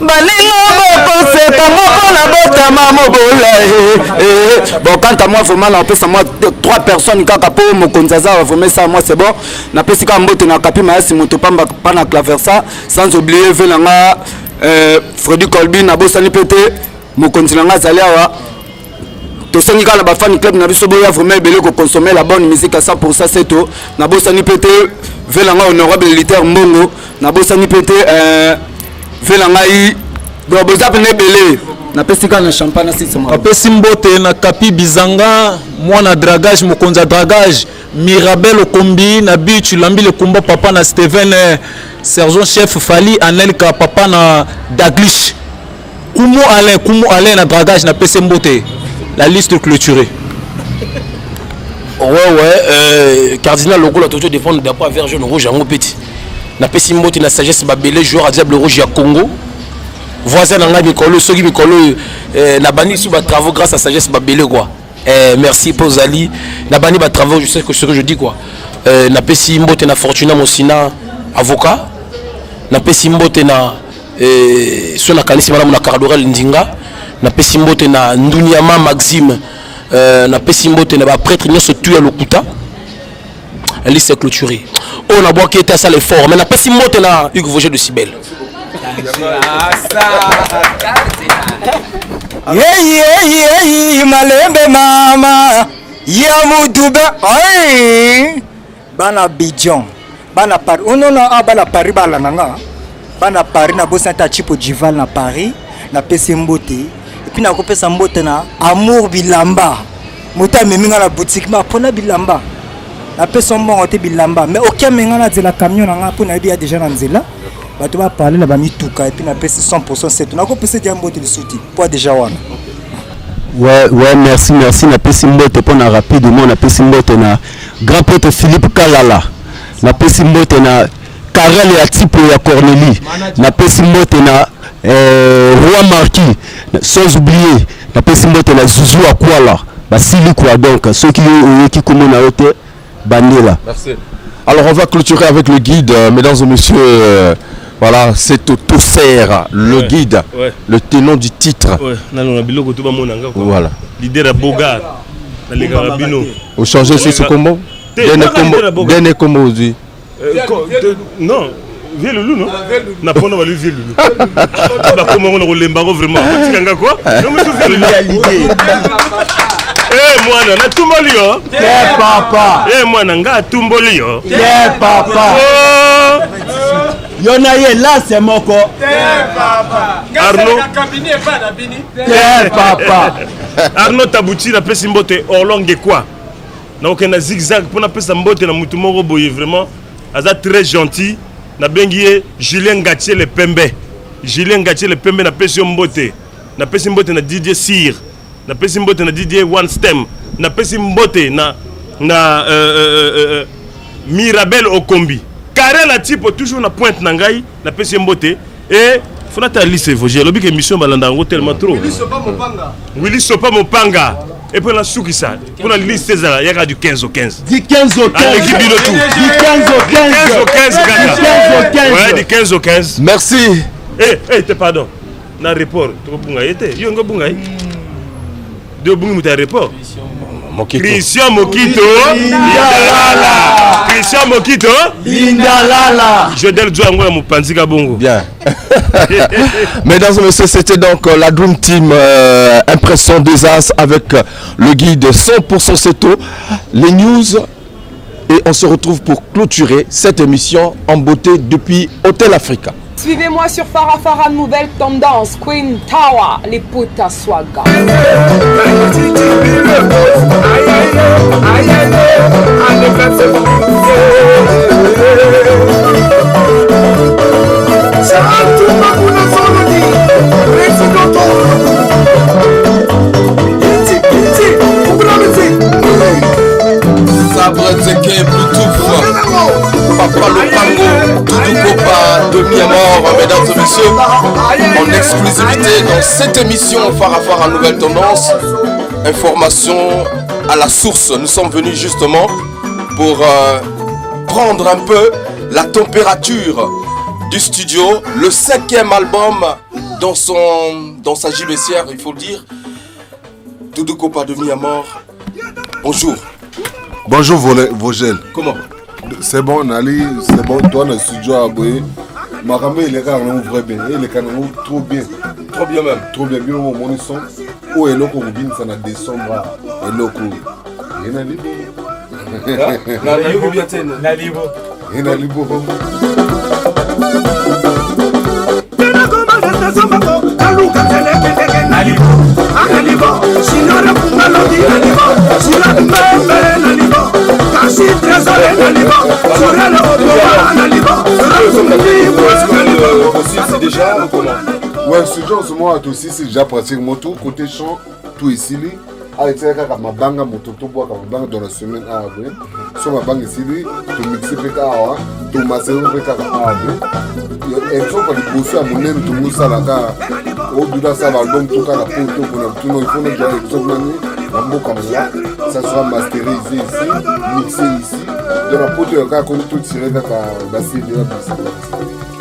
balingo bokoseka moko na botama mobola bon quant à moi vraiment na pesa moi 3 personnes kaka po mokonzi aza vraiment ça moi c'est bon na pesi ka mbote na kapi mayasi moto pamba pa na claversa sans oublier velanga Freddy Colby na bosani pété mokonzi nanga zali awa tosengi kala ba fan club na biso boya vraiment ebele ko consommer la bonne musique à 100% seto na bosani pété velanga honorable militaire mbongo na bosani pété velanga yi do bozap ne belé na pesika na champagne na sisema apesi mbote na kapi bizanga mwana dragage mokonza dragage Mirabel Okombi na bitu lambi le combat papa na Steven sergent chef Fali Anelka papa na Daglish Kumu Alain na dragage na pesi mbote la liste clôturée. Ouais, Cardinal Logo la toujours défendre d'après vers jaune rouge en petit. Na pesi mbote na sagesse babelé joueur à diable rouge à Congo. Voisin na Mikolo soki Mikolo na bani sous ba travaux grâce à sagesse babelé quoi. Merci pour Zali. Na bani ba travaux je sais que ce que je dis quoi. Na pesi mbote na Fortuna Mosina avocat. Na pesi mbote na sur la Kalisi madame na Cardorel Ndinga. Na pesi mbote na Nduniama Maxime. Na pesi mbote na ba prêtre nyoso tuya lokuta. Elle s'est clôturée. On a boit qui était à ça l'effort mais na pesi mbote na Hugues Vogel de Cibel. Malembe mama ya mudube bana Bidjon bana Paris bana Paris bala nanga bana Paris na bosanta chipo Jival na Paris na pesi mbote et puis na kopesa mbote na amour bilamba mota meminga la boutique ma pona bilamba na pesa mbongo te bilamba mais aucun menga na de la camion nanga pona bien déjà na nzela bato ba parler na ba mituka et puis na pesi 100% c'est na kopesa dia mbote le souti pour déjà wana. Ouais, merci. Na pesi mbote pour na rapidement na pesi mbote na grand prêtre Philippe Kalala. Na pesi mbote na Karel ya type ya Cornélie. Na pesi mbote na Roi Marquis. Sans oublier na pesi mbote na Zuzu Akwala. Basili quoi donc ceux qui commandent à hôtel Bandela. Merci. Alors on va clôturer avec le guide, mesdames et messieurs. Voilà, c'est au Tosser, le guide, le tenant du titre. Voilà. L'idée de Bogart, les Carabino. Vous changez ce combo? Dernier combo aussi. Non, vieux loulou, non? N'a pas de vieux loulou. Comment on a l'embargo vraiment? Quoi? Non, mais tout vieux loulou. Eh, moi, on a tout molio. Eh, papa. Eh, moi, on a tout molio. Eh, papa. Yonaye là c'est moko. Arnaud. Papa. Arnaud Tabouti na pesi mbote orlonge quoi. Na okena zigzag pour na pesa mbote na mutu moko boye vraiment aza très gentil na bengié Julien Gatier le Pembe. Julien Gatier le Pembe na pesi mbote. Na pesi mbote na Didier Sir. Na pesi mbote na Didier One Stem. Na pesi mbote na Mirabel Okombi. Carré la type toujours na pointe nangai na pesi mbote et faut ta liste Vogel lobi que mission balanda tellement trop. Willy Sopa Mopanga et pour la souki ça pour la liste ça il y a du 15 au 15. Du 15 au 15. L'équipe du tout. Du 15 au 15. 15 au 15 gars. Ouais, du 15 au 15. Merci. Te pardon. Na report to bunga yete. Yo ngo bunga yi. De bunga muta report. Christian Mokito Lindalala. Christian Mokito Lindalala. Je donne le joie à mon panzika bongo. Bien. Mesdames et messieurs, c'était donc la Dream Team Impression des As avec le guide 100% Seto, les news. Et on se retrouve pour clôturer cette émission en beauté depuis Hôtel Africa. Suivez-moi sur Farah Nouvelle Tendance, Queen Tower, les Puta Swaga. Sabre Zeke, Bluetooth, Papa Lopango, Doudou Kopa, demi-mort, mesdames et messieurs, en exclusivité dans cette émission Farah Nouvelle Tendance. Information à la source. Nous sommes venus justement pour prendre un peu la température du studio. Le 5e album dans sa gibecière, il faut le dire. Doudou Kopa, demi-mort. Bonjour. Bonjour Vogel. Comment? C'est bon, Nali, c'est bon, toi dans le studio à Boye. Ma ramée, il est quand même vrai bien. Il est quand même trop bien. Trop bien même. Trop bien, bien au mon son. o eloko kobinisa na décembre eloko ena libo na libo ena libo ouais, ce genre, ce moment aussi, c'est déjà pratiquement tout. Côté chant, tout ici. Avec ça, quand ma banga, mon toto bois, quand ma banga dans la semaine à avril. Sur ma banga ici, tu mixes péka à tu masses péka à avril. Exemple, quand tu bosses à mon aime, tu mousses à la gare. Au-delà, ça va donc tout cas la peau, tout le monde. Il faut déjà exemple, un mot comme ça, ça sera masterisé ici, mixé ici. Dans la peau, tu as tout tiré vers la CD.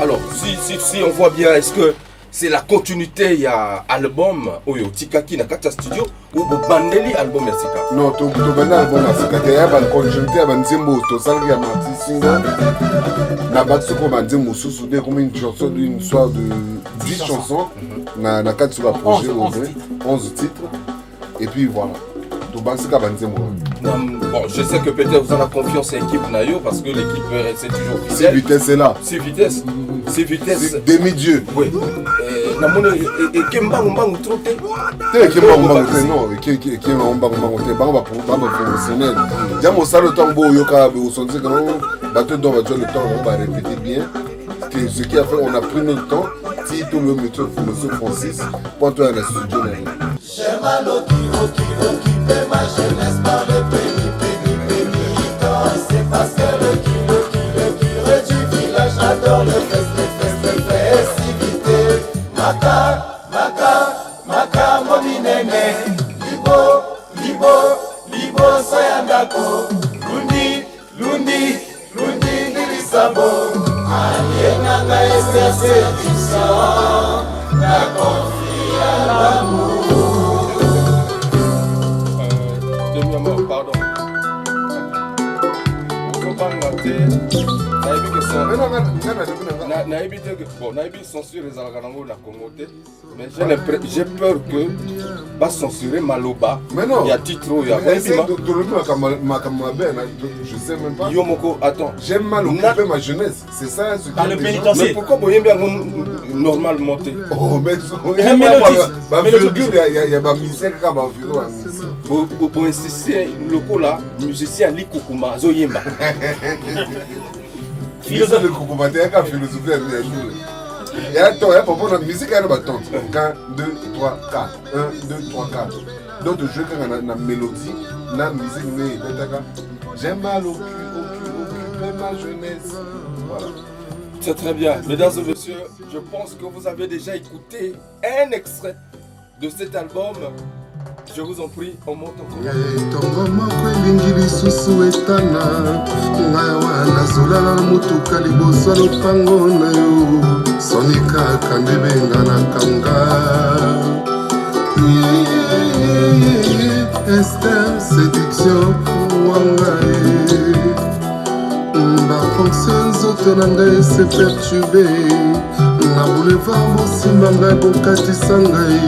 Alors, si on voit bien, est-ce que c'est la continuité, il y a album, Oyo, Tikaki, Nakata Studio, ou Bandeli album Yassika? Non, tu as album Yassika, tu as une continuité, tu as un zimbo, tu as un artiste single, tu as un zimbo, tu as une chanson d'une histoire de 10 chansons, tu as un projet, 11 titres, et puis voilà. Bon, je sais que peut-être vous en avez confiance à l'équipe Nayo parce que l'équipe c'est toujours officielle. 6 vitesses est là. 6 vitesses. 6 vitesses. Demi-dieu. Oui. Et Kemba Mbangu troté. Kemba Mbangu non. Kemba Mbangu Bamba professionnel. Déjà mon salle temps beau yoka au sens que bateau dans le temps on va répéter bien. Ce qui a fait on a pris notre temps. Si tout le métier Monsieur Francis pour toi à la studio. J'aime à ma jeunesse par le pénitent. C'est parce que le curé du village adore le festivité. Maka, mominene. Libo, soyandako. Lundi, nilisabo. Alienanga ese séduction. La confie à l'amour. Pardon. Censure les Algarango la Congoté, mais j'ai peur que va censurer Maloba. Mais non, il y a titre, il y a je sais même pas. Yomoko, attends. J'aime mal occuper ma jeunesse, c'est ça ce dans le pénitencier. Mais pourquoi vous bien normal monter? Oh, mais il y a ma misère comme un violon. Pour insister, le coup là, musicien Likukuma, Zoyemba. Philosophe de Kukuma, tu as philosophie à il y a la musique, il y a 1, 2, 3, 4. 1, 2, 3, 4. Donc, je joue la mélodie, la musique, mais j'aime mal occuper ma jeunesse. Voilà. C'est très bien. Mesdames et messieurs, je pense que vous avez déjà écouté un extrait de cet album. Je vous en prie, on monte encore. Tongo moko elingi lisusu etana ngai wana zolala na motuka liboso ya lopango na yo soni kaka nde benganaka Esther séduction wangae bafonction nzoto na ngai se perturbe na boulevard bosimba ngai bokatisa ngai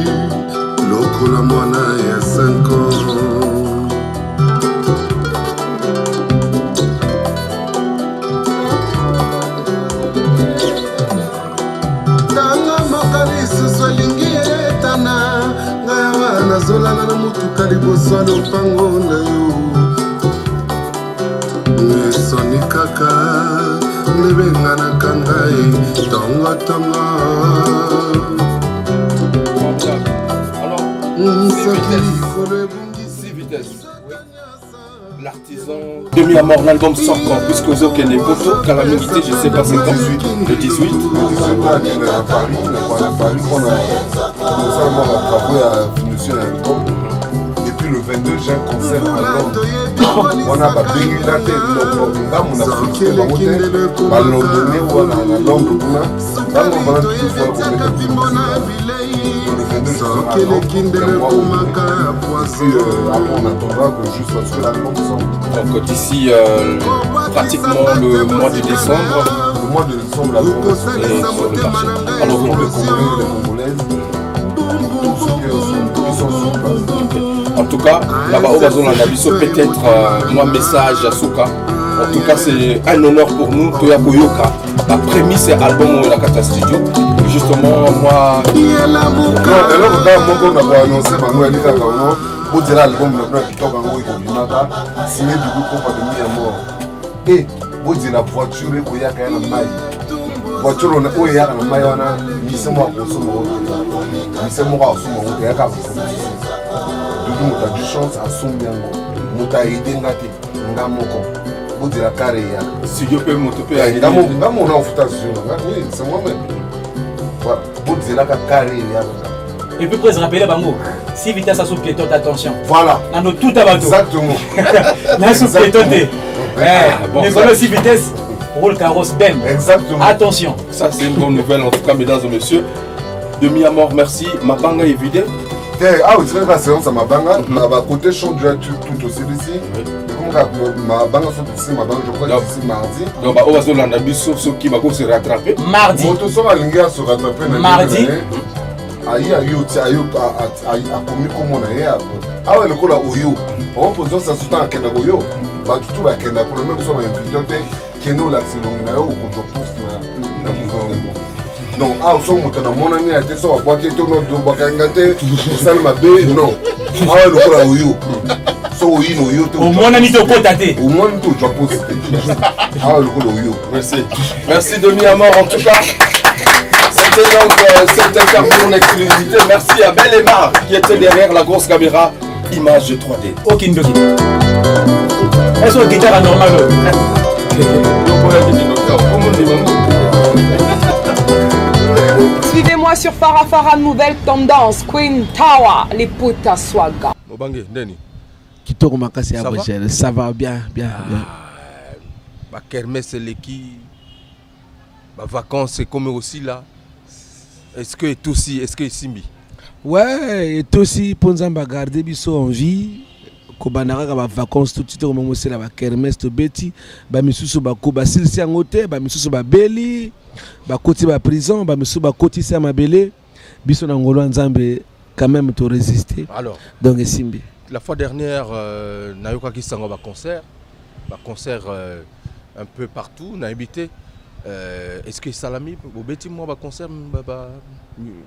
lokola mwana ya 5 ans. Tanga mokalisusu elingi etana ngai wana zolala na motuka liboso ya lopango na yo esoni kaka ndebenganaka ngai tongotongo. L'artisan Demi à mort, l'album sort quand? Puisque vous avez des photos, calamité, je sais pas, c'est quand? Le 18. On a travaillé à finir l'album. Et puis le 22, j'ai un concert à Londres. On a pas béni la tête, on a fait le Londonais ou à Londres. On a tout on attendra que juste parce que l'album sort. Donc d'ici pratiquement le mois de décembre. Le mois de décembre, l'album est sur le marché. Alors les Congolais, les Congolaises, tous ceux qui sont En tout cas, là-bas, au Bazolanda Biso, peut-être moi, message à Souka. En tout cas, c'est un honneur pour nous, Toya Koyoka. La prémisse est album au Lakata Studio. Justement, moi. Signé du coup pour de à mort. Et vous dites la voiture où il y a quand même maille. Voiture où il y a un maille, on a mis ce mois pour ce moment. Mis ce mois pour ce moment, il y a quand même. Doudou, tu as du chance à son bien. Mouta aidé ngati, ngamoko. Vous dites la carrière. Si je peux m'occuper à Ngamo, on a fait oui, c'est moi-même. Voilà, vous dites la carrière. Et puis, pour se rappeler, Bango, si vitesse à sous-piéton, attention. Voilà. Dans tout à bateau. Exactement. Dans sous-piéton, mais voilà, si vitesse, roule carrosse, bam. Exactement. Attention. Ça, c'est une bonne nouvelle, en tout cas, mesdames et messieurs. Demi à mort, merci. Ma banga est vidée. Ah oui, c'est vrai que la séance à ma banga, ma côté chant du tout aussi ici. Ma banga sont ici, ma banga, je crois que c'est mardi. Donc, on va se rendre à sauf qui va se rattraper. Mardi. Moto sera l'ingénieur se rattraper. Mardi. Aïe, commis comme on a. Ah ouais, le coup là, Oyo. En posant ça sous un Kenda Oyo. Bah, tout va Kenda pour le même son invité. Keno l'accéléré, on a eu au conjonctif. Non, ah, on s'en mon ami a été sur la boîte et tout notre bakangate, Salma B, non. Ah ouais, le coup là, Oyo. So, Oyo. Au moins, on a mis de côté. Au moins, tout, tu as posé. Ah ouais, le coup là, Oyo. Merci. Merci, Demi à mort, en tout cas. C'était donc cette interview en exclusivité. Merci à Bel et Mar qui était derrière la grosse caméra image 3D. Ok, Ndoki. Est-ce que guitare anormal? Suivez-moi sur Farafara Nouvelle Tendance, Queen Tawa, les Pota Swaga. Mobange, Deni. Kitoko Makasi à Rochelle. Ça va bien. Bah, Kermesse, c'est l'équipe. Bah, vacances, c'est comme aussi là. Est-ce que est aussi, est-ce que Simbi? Ouais, et aussi pour nous garder biso en vie. Kobanara ba vacances tout de suite comme moi c'est la kermesse to beti ba misusu ba ko ba silsi ngote ba misusu ba beli ba koti ba prison ba misusu ba koti sa mabele biso na ngolo nzambe quand même to résister. Alors donc Simbi la fois dernière nayoka ki sango ba concert un peu partout na habité. Est-ce que Salami, Bobeti, moi, va concert,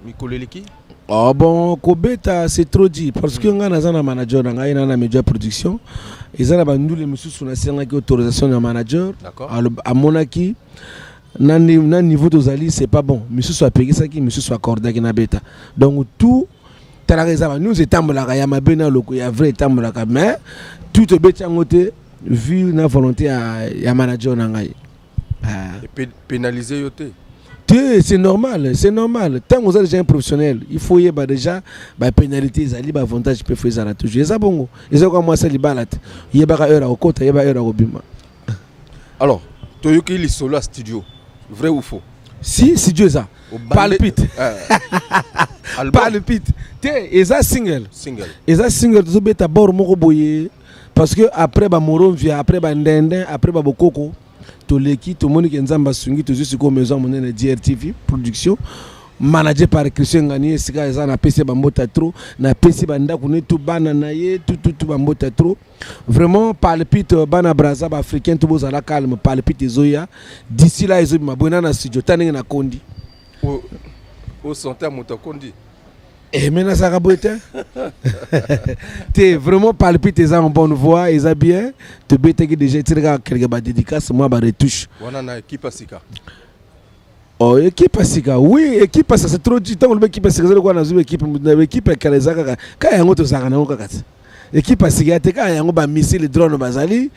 Mikoleleki? Oh bon, Kobeta, c'est trop dit. Parce que nous avons un manager, nous avons un média production. Ils ont nous les messieurs sur la autorisation d'un manager. D'accord. À Monaki, dans le niveau de Zali, c'est pas bon. Monsieur soit payé ça qui, monsieur soit accordé qui n'a bêta. Donc tout, nous étions là, il y a ma bena loko, il y a vrai état là, mais tout est bêta en côté, vu la volonté à manager nangai. Et pénaliser yoté. C'est normal. Tant que vous êtes déjà un professionnel, il faut y avoir déjà la pénalité, les avantages que vous faire toujours. C'est bon. Et c'est comme moi, c'est les balades. Il y a des heures au côté, il y a des heures au bima. Alors, tu as eu solo à studio. Vrai ou faux? Si, studio ça. Palpite. Palpite. Et ça single. Et ça single, tu peux d'abord me parce que après, Moron vient, après, Ndende, après, Bokoko. Tout l'équipe, tout le monde qui est en Sungi, tout ce qui est maison, mon DRTV production, managé par Christian Gagné, c'est quand ils ont PC Bambota trop, na PC Banda qu'on est tout bananaye, tout Bambota trop. Vraiment, palpite bana braza africain, tout beau à la calme, palpite Zoya. D'ici là, ils ont ma bonne studio, tanning na Kondi. Au santé à Motokondi. Et maintenant, ça a raboté. Tu vraiment palpite, ils ont en bonne voix, ils ont bien. Tu peux déjà tirer quelques dédicaces, moi, je retouche. On a une équipe à Sika. Oh, équipe à Sika, oui, équipe à Sika, c'est trop du temps. L'équipe à Sika, c'est quoi dans une équipe à Kalezaka. Quand il y a un autre Sarana, équipe à Sika, quand il y a un missile, drone, Bazali.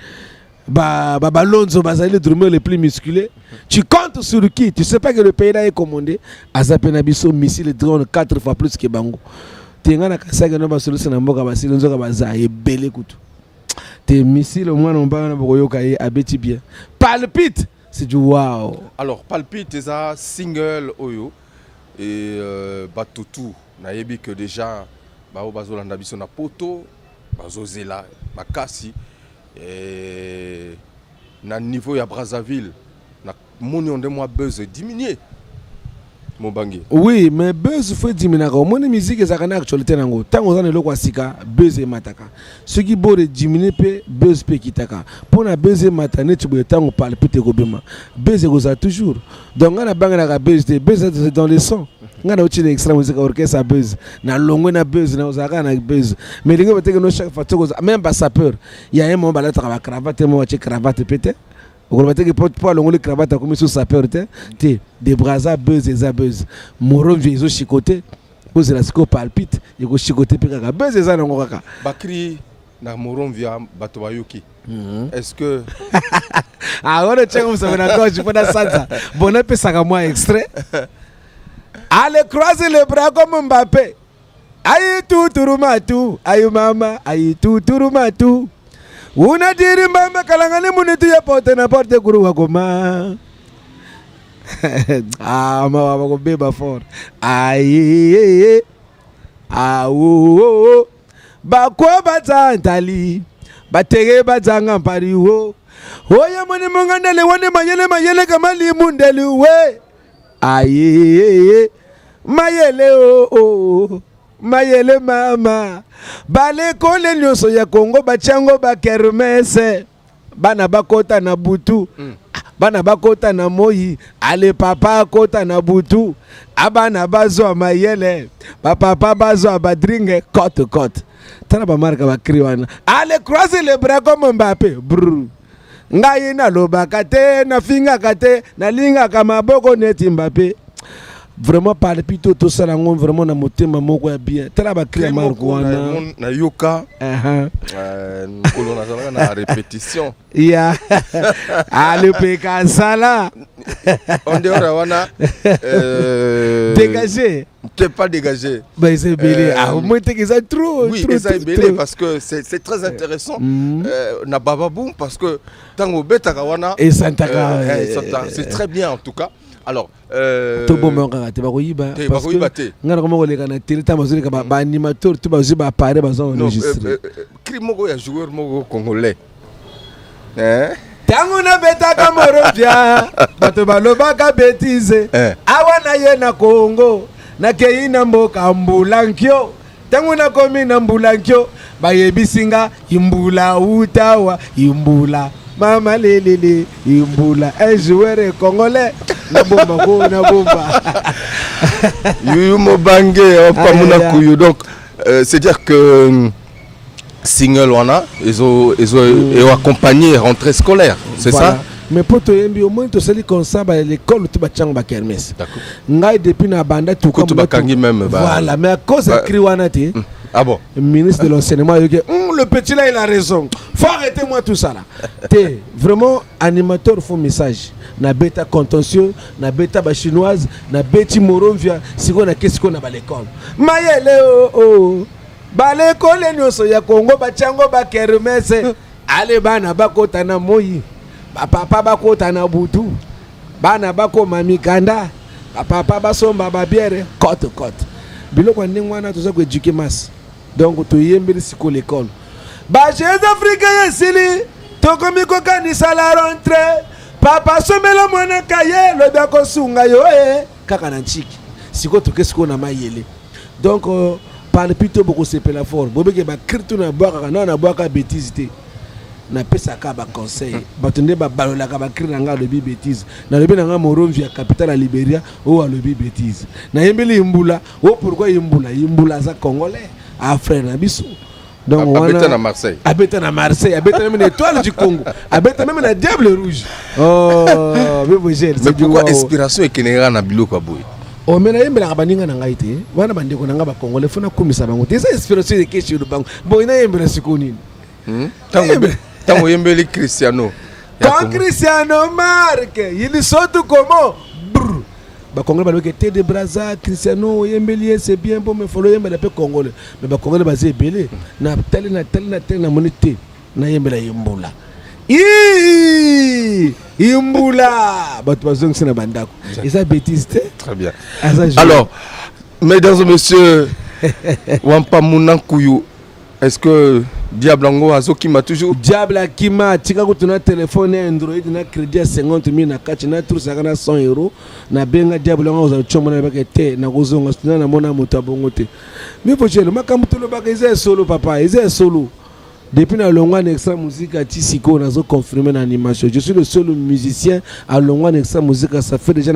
Balonzo Bazali, le drummer le plus musclé. Tu comptes sur qui? Tu sais pas que le pays là est commandé. Azapenabiso missile drone 4 fois plus que Bango. Tu es un kasaga no basolo na mboka basilo nzoka baza e belé kutu. Tes missiles au moins on ba na boyoka e abeti bien. Palpite, c'est du wow. Alors Palpite c'est un single oyo et batutu na yebi que déjà ba bazolanda biso na poto bazozela makasi. Et na niveau ya Brazzaville na moni on de moi buzz diminué Mobangi. Oui, mais buzz faut diminuer. Mon musique est à actualité nango. Tant on a le quoi sika buzz et mataka. Ce qui borde diminuer pe buzz pe kitaka. Pour na buzz et matane tu peux tant on parle peut-être gobema. Buzz goza toujours. Donc on a bangé la buzz c'est dans les sons. On a aussi l'extra musique orchestre buzz. Na longo na buzz na osaka na buzz. Mais les gars peut-être que chaque fois même pas ça peur. Il y a un moment balade avec cravate moi check cravate peut-être. Vous voyez que pour le cravate comme sous sa peur des bras buzz et za buzz moron viezo chicoté pose la sco palpite il go chicoté peka buzz et za ngokaka Bakri na moron via bato bayuki. Est-ce que ah on est comme ça na gauche pour na santa bon on peut ça moi extrait. Allez croiser les bras comme Mbappé. Aïe tout turumatu aïe mama aïe tout turumatu. Una diri mbamba kalangani munitu ya pote na porte kuru wakoma. Ah, ma wako beba fort. Aye, awo, bakwa batantali, batege batanga mpari wo. Oya mani mungandele wane mayele kamali mundeli we. Aye, mayele o. Mayele mama bale kole nyoso ya Kongo bachango ba kermese bana bakota na butu bana bakota na moyi ale papa kota na butu abana bazo mayele papa bazo badringe cote tana ba marka ba kriwana ale croiser les bras comme Mbappé brr ngai na lobaka te na finga kate na linga kama boko neti Mbappé. Vraiment parler plutôt tout ça vraiment na motema moko ya bien tala ba créer marko na yoka kolona na répétition ya ale peka sala on dehors wana dégagé t'es pas dégagé bah c'est belé ah au moins t'es ça trop oui c'est belé parce que c'est très intéressant na bababou parce que tango betaka wana et santaka c'est très bien en tout cas. Alors, tout bon manga te bakoyiba parce que ngana ko moleka na télé ta mazuli ka ba animateur tout ba ziba appareil ba zone enregistrer cri moko ya joueur moko congolais tango na beta ka morovia bato baloba ka bêtise awana ye na Congo na kei na mboka mbulankyo tango na komi na mbulankyo ba yebisinga imbula utawa imbula mama lelele imbula un joueur congolais na bomba Yuyu Mobange pamuna kuyu donc c'est dire que single wana ils ont accompagné rentrée scolaire c'est voilà. Ça mais pour te yembi au moins to sali comme ça ba l'école tout ba chang ba kermesse d'accord ngai depuis na banda tout comme ba kangi même voilà mais à cause de cri wana te ah bon ministre de l'enseignement le petit là il a raison faut arrêter moi tout ça là t'es vraiment animateur faux message na beta contentieux na beta ba chinoise na beti morovia siko na kesiko na ba l'école mayele oh ba l'école nyoso ya Congo ba chango ba kermesse ale bana bakota na moyi papa bakota na butu bana bako mamikanda papa basomba ba bière cote biloko ndingwana to ko éduquer masse donc to yembeli siko l'école ba jeux africains yesili to komiko kanisa la rentrée papa somela mwana kaye lo bako sunga yo kaka na nchiki siko to kesiko na mayele donc parle plutôt beaucoup sepela fort bobeke ba kirtu na boaka na boaka bêtise te na pesa ka ba conseil batonde ba balola ka ba kri na nga lobi bêtise na lobi na nga moronvi ya capitale ya Liberia o lobi bêtise na yembeli imbula o pourquoi imbula za congolais a frère na biso donc habite na Marseille habite même l'étoile du Congo habite même la diable rouge mais pourquoi inspiration et kenera na biloko aboy o mena yembela ka baninga na ngai te wana bandeko na nga ba congolais fona komisa bango te ça inspiration de question de bango bon ina yembela sikoni tango yembeli Cristiano quand Cristiano marque il saute comment ba congolais ba loke te de Brazza Cristiano yembeli c'est bien bon mais follow yembela pe congolais mais ba congolais ba zebele na tele na monite na yembela yembula imbula bato bazong sina bandako et ça bêtise très bien alors mesdames et messieurs Wampa Munankuyu est-ce que Diable Ango Azokima toujours. Diable Akima, tika kutuna téléphone Android na crédit à 50 000 na kachi na tout ça na 100 €. Na benga Diable Ango za chombo na bakete na kozonga sina na mona mutabongote. Mais pochelo makamutolo bakaiza solo papa, ils solo. Depuis na Longwan Extra Musique à Tissiko, on a confirmé l'animation. Je suis le seul musicien à Longwan Extra Musique. Ça fait déjà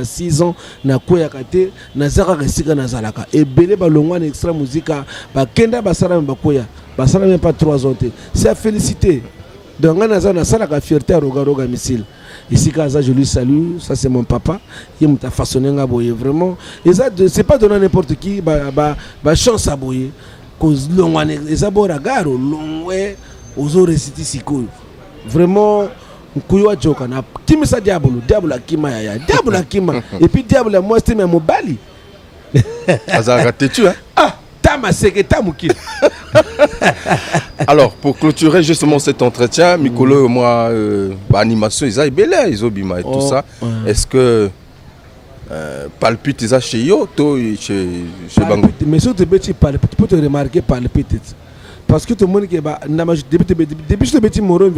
6 ans na Koyakate, na Zara Resika na Zalaka. Et Belé ba Longwan Extra Musique, ba Kenda Basara Mbakoya, Basara même pas 3 ans. C'est à féliciter. Donc on a Zalaka fierté à Roga Missile. Ici, Kaza, je lui salue. Ça, c'est mon papa. Il m'a façonné à boyer vraiment. Et ça, c'est pas donner n'importe qui, chance à boyer. Cause longwane ezabora garo longwe ozo resiti sikoyo vraiment kuyo joka na timisa diabolo akima ya diabolo akima et puis diabolo moi c'était même mobali azaka tetu hein tama seke tamuki. Alors pour clôturer justement cet entretien Mikolo moi animation ils a belé ils obima et tout ça est-ce que palpite ça chez yo to chez Bango mais surtout petit palpite tu peux te remarquer palpite parce que tout le monde qui va depuis ce petit moro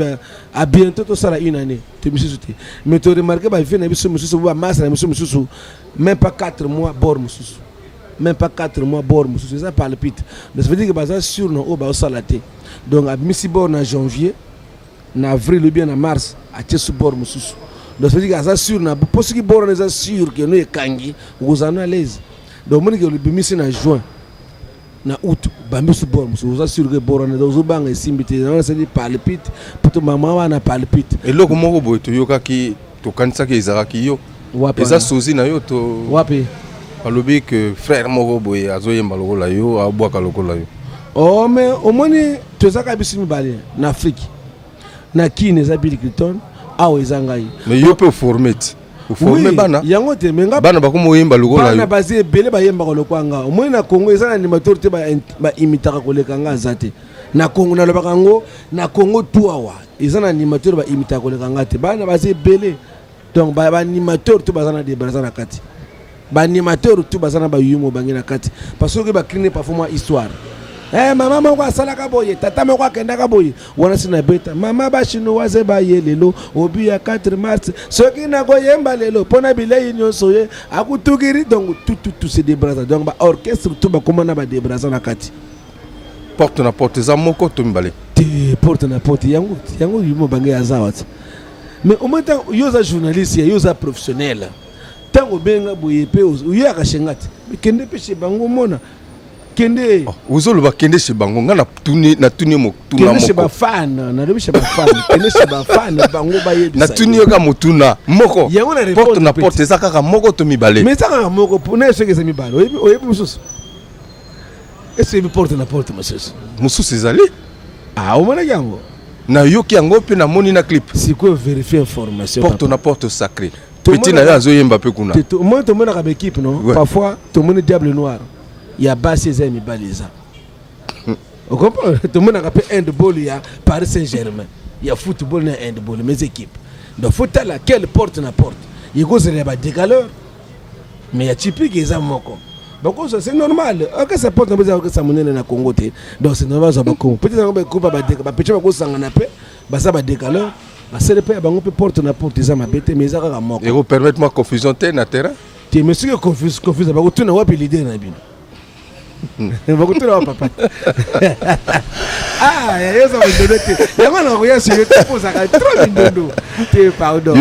à bientôt tout ça une année tu me suis mais tu remarqué bah vient biso mususu ba masse na mususu même pas 4 mois bord mususu même pas 4 mois bord mususu ça palpite mais ça veut dire que bah ça sur non au ba salaté donc à misi bord en janvier en avril ou bien en mars à tiesu bord mususu. Donc ça veut dire que ça sûr na parce que borne ça sûr que nous est kangi vous en à l'aise donc moi que le bimisi na juin na août bambi sur borne vous ça sûr que borne dans bang et simbité on ça dit palpite pour to maman wana palpite et loko moko boy to yoka ki to kanisa ke izaraki yo et ça sozi na yo to wapi alobi que frère moko boy azoyemba lokola yo abwaka lokola yo oh mais au moins to ça ka bisu mibale na Afrique na kine za Bill Clinton. Mais yo peut former bana yango te menga bana bakomo yemba lokola bana bazé belé ba yemba lokwanga au moins na Congo ezana animateur te ba imitaka kolekanga zate na Congo na lobakango na Congo tuawa ezana animateur ba imitaka kolekanga te bana bazé belé donc ba animateur to bazana de bazana kati ba animateur to bazana ba yumo bangina kati parce que ba criner parfois histoire. Mama moko asalaka boye tata moko akendaka boye wana sina beta mama bashinois ba ye lelo obi ya 4 mars soki na koyemba lelo pona bilei nyonso ye akutukiri donc tout se débraza donc ba orchestre tout ba komana ba débraza na kati porte na porte za moko to mbale te porte na porte yango yumo bange azawat mais au moins yo za journaliste yo za professionnel tango benga boye pe yo akashengati mais kende pe chez bango mona kende uzolo ba kende chez bango nga na tuni mo tuna kende chez ba fan na lobi chez ba fan kende chez ba fan bango ba yebi na tuni yo ka motuna moko porte na porte za kaka moko to mibale mais ça kaka moko pona ce que c'est mibale oyebi mususu est-ce que porte na porte mususu ezali au mona yango na yo ki yango pe na moni na clip c'est quoi vérifier information porte na porte sacré petit na yo azoyemba pe kuna moi to mona ka équipe non parfois to mona diable noir. Il y a Bassi Zemi Baliza. Vous comprenez? Tout le monde a rappelé handball, il y a Paris Saint-Germain. Il y a football, il y a handball, mes équipes. Donc, il faut aller quelle porte na porte. Il y a des galeurs. Mais il y a typique des amours. Donc, c'est normal. Ok, ça porte na besoin que ça monnaie na Congo. Donc, c'est normal. Peut-être que coupe ba petit ba ko sangana pe, ba ça ba décaleur. Ba c'est le pays ba ngopé porte na porte des amours bête mais ça ka moko. Et vous permettez-moi confusion na terrain? Tu me suis confus ba ko tuna wapi l'idée na bino. Papa. Ah, il y a ça me donne. Il y a un rien sur le pour ça trop bindondo. Pardon.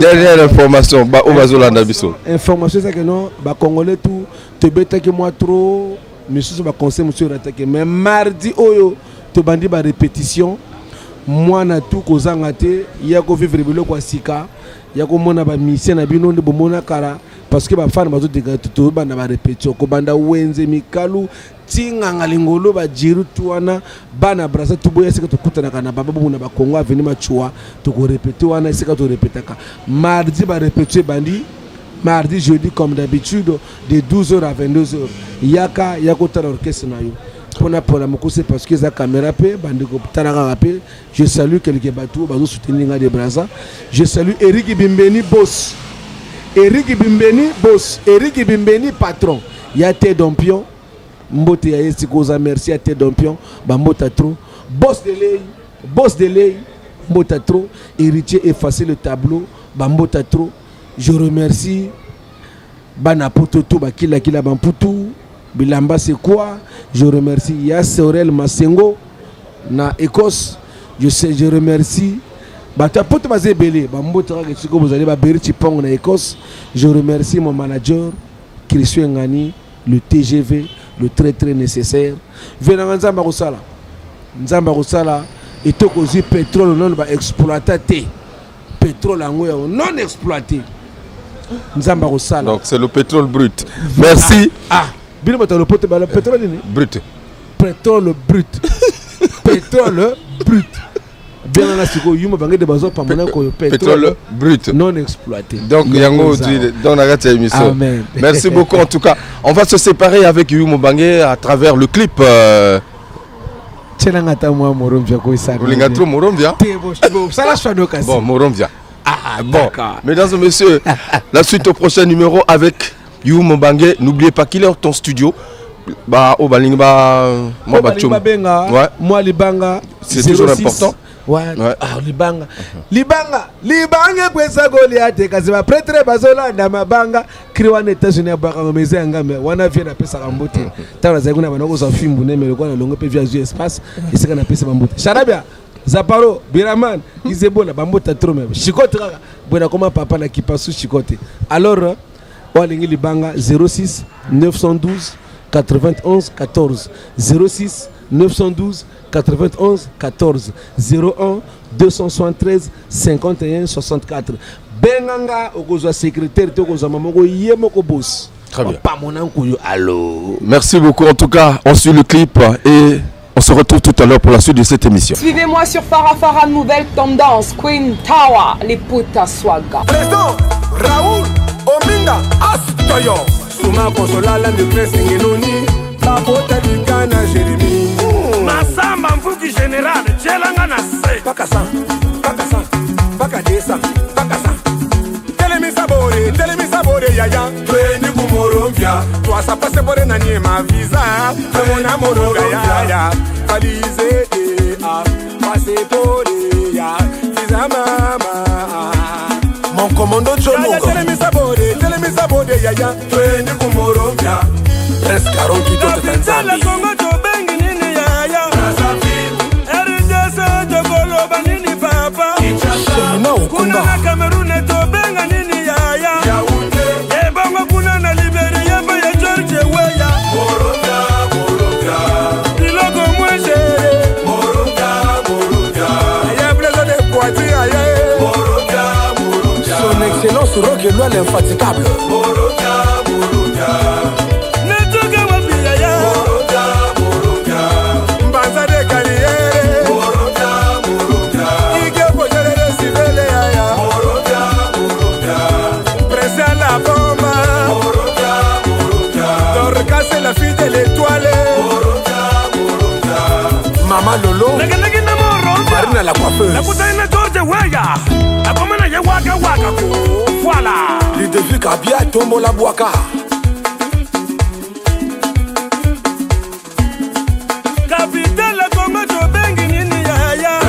Dernière information ba o bazolanda biso. Information ça que non, ba congolais tout te beta que moi trop monsieur ba conseil monsieur attaquer mais mardi oyo to bandi ba répétition moi na tout kozanga te ya ko vivre biloko sika ya ko mona ba mission na bino ndi bomona kara parce que ba fan bazo dega tout banda ba répétition ko banda wenze mikalu tinganga lingolo ba jiru tuana bana brasa tuboya sika to kutana kana baba buna ba Kongo aveni machua to ko répéter wana sika to répétaka mardi ba répétition bandi mardi jeudi comme d'habitude de 12h à 22h yaka yakota l'orchestre na yo pour mokose parce que za caméra pe bandi ko tanaka pe je salue quelques bateaux bazo soutenir nga de brasa je salue Eric Bimbeni boss Eric Bimbeni boss Eric Bimbeni patron ya te dompion mbote ya yesi koza merci à tes dompion ba mbota trop boss de lei mbota trop héritier effacer le tableau ba mbota trop je remercie bana pototo ba kila bamputu bilamba c'est quoi je remercie Yasorel Masengo na Écosse je remercie bata poto bazebele ba mbota ka tsiko bozali ba beri chipong na Écosse je remercie mon manager Christian Ngani le TGV le très nécessaire venanga nzamba kosala et to kozi pétrole non ba exploiter pétrole ango non exploité nzamba kosala donc c'est le pétrole brut merci bino bato le pétrole ni brut pétrole brut bien na siko yuma bange de bazo pa mona ko pétrole brut non exploité donc yango dans la gâte émission. Amen. Merci beaucoup en tout cas on va se séparer avec Yuma Bange à travers le clip Tchelanga ta moi moromvia ko isa Ulinga trop moromvia ça la choix d'occasion bon moromvia bon mesdames et messieurs la suite au prochain numéro avec Yuma Bange n'oubliez pas qu'il est ton studio ba o balinga moi ba chum ouais moi libanga c'est toujours important. Ouais. Libanga kwesa Goliath kaziba pretre bazola na mabanga kriwa na États-Unis baka ngomeze ngame wana vient na pesa kambote tana za kuna banoko za fimbu ne meloko na longo pe via du espace isika na pesa bambote Sharabia Zaparo Biraman Izebola bambota trop même Chikote kaka bwana koma papa na kipasu Chikote alors walingi libanga 06 912 91 14 06 912 91 14 01 273 51 64 Benganga okozwa secrétaire to kozwa mamoko yemoko boss. Très bien. Pas mon ankuyo allo. Merci beaucoup en tout cas on suit le clip et on se retrouve tout à l'heure pour la suite de cette émission. Suivez-moi sur Farafara Nouvelle Tendance Queen Tawa les Puta Swaga. Président Raoul Ominga Astoyo Souma Konsolala de Prince Ngeloni Babota Likana Jérémy Masamba Mfuki Général Tchelanga na se Pakasa Pakadesa Pakasa Telemi sabore yaya Tweni kumoromvia Twasa pasepore na niema visa Twemona moroga yaya Valize pasepore ya Visa mama Mon commando Chologa Telemi sabore yaya Tweni kumoromvia Rescaron kito Tanzania kuna na Cameroon to benga nini yaya e bango kuna na Liberia ba ya George weya moroga iloko mwese moroga ya blazo de Poitiers ya moroga son excellence Roque Loi l'infatigable moroga netuga wapi yaya moroga mbanza de carrière la fille de l'étoile Maman Lolo Marina la coiffeuse la bouteille de George Weya la commune ya waka ko voilà Ludovic Kabia Tombo la Boaka capitaine la Congo to bengi nini yaya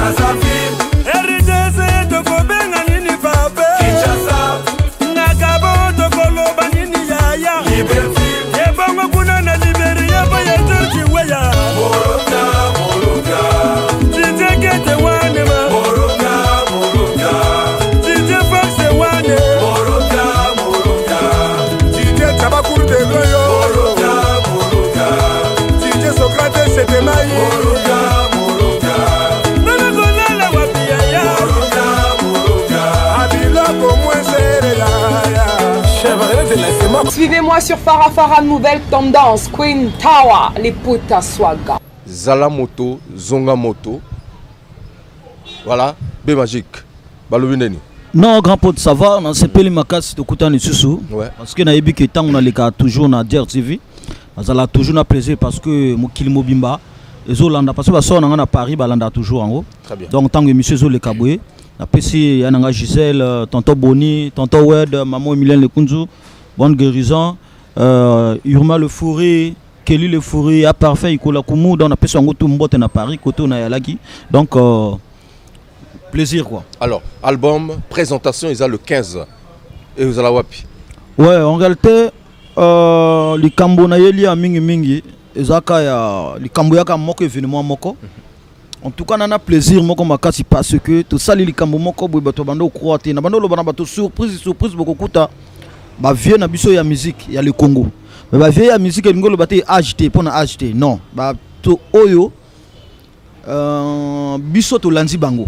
RDC to ko benga nini pape Kinshasa na Gabo to ko loba nini yaya Liberté kuna na Liberia ba ya George Weya moroga Tijekete wane ma moroga Tije Fox wane moroga Tije Tabakuru de Goyo moroga Tije Socrates Setemai moroga Nana kolala wapia ya moroga Abila komwesere ya Chevrolet de la Sema. Suivez-moi sur Farafara Nouvelle Tendance Queen Tawa les Puta Swaga. Zala moto, zonga moto. Voilà, B magique. Balobineni. Non, grand pote, ça va. On s'est payé ma casse de Koutani Susu. Parce que na yebi que tant on a les cas toujours na Dirt TV. Ça a toujours na plaisir parce que mon Kilimo Bimba. Les Olanda parce que ça on a Paris, balanda toujours en haut. Très bien. Donc tant que monsieur Zole Kaboué. Après si Yananga Gisèle, tonton Boni, tonton Wed, maman Emilienne Lekunzu, bonne guérison, Urma Le Fourré, Kelly le Fourré à parfait ikola kumu dans na pesa ngo tout mbote na Paris côté na yalaki donc plaisir quoi. Alors album présentation ils a le 15 et vous allez wapi. Ouais, en réalité likambo na yeli ya mingi ezaka ya likambo yaka moko événement moko. En tout cas nana plaisir moko makasi parce que tout ça likambo moko boy bato bando croate na bando lo bana bato surprise boko kuta ba vieux na biso ya musique ya le Congo. Mais ba vieux ya musique lingo lo baté acheter pour na acheter non ba to oyo biso to landi bango.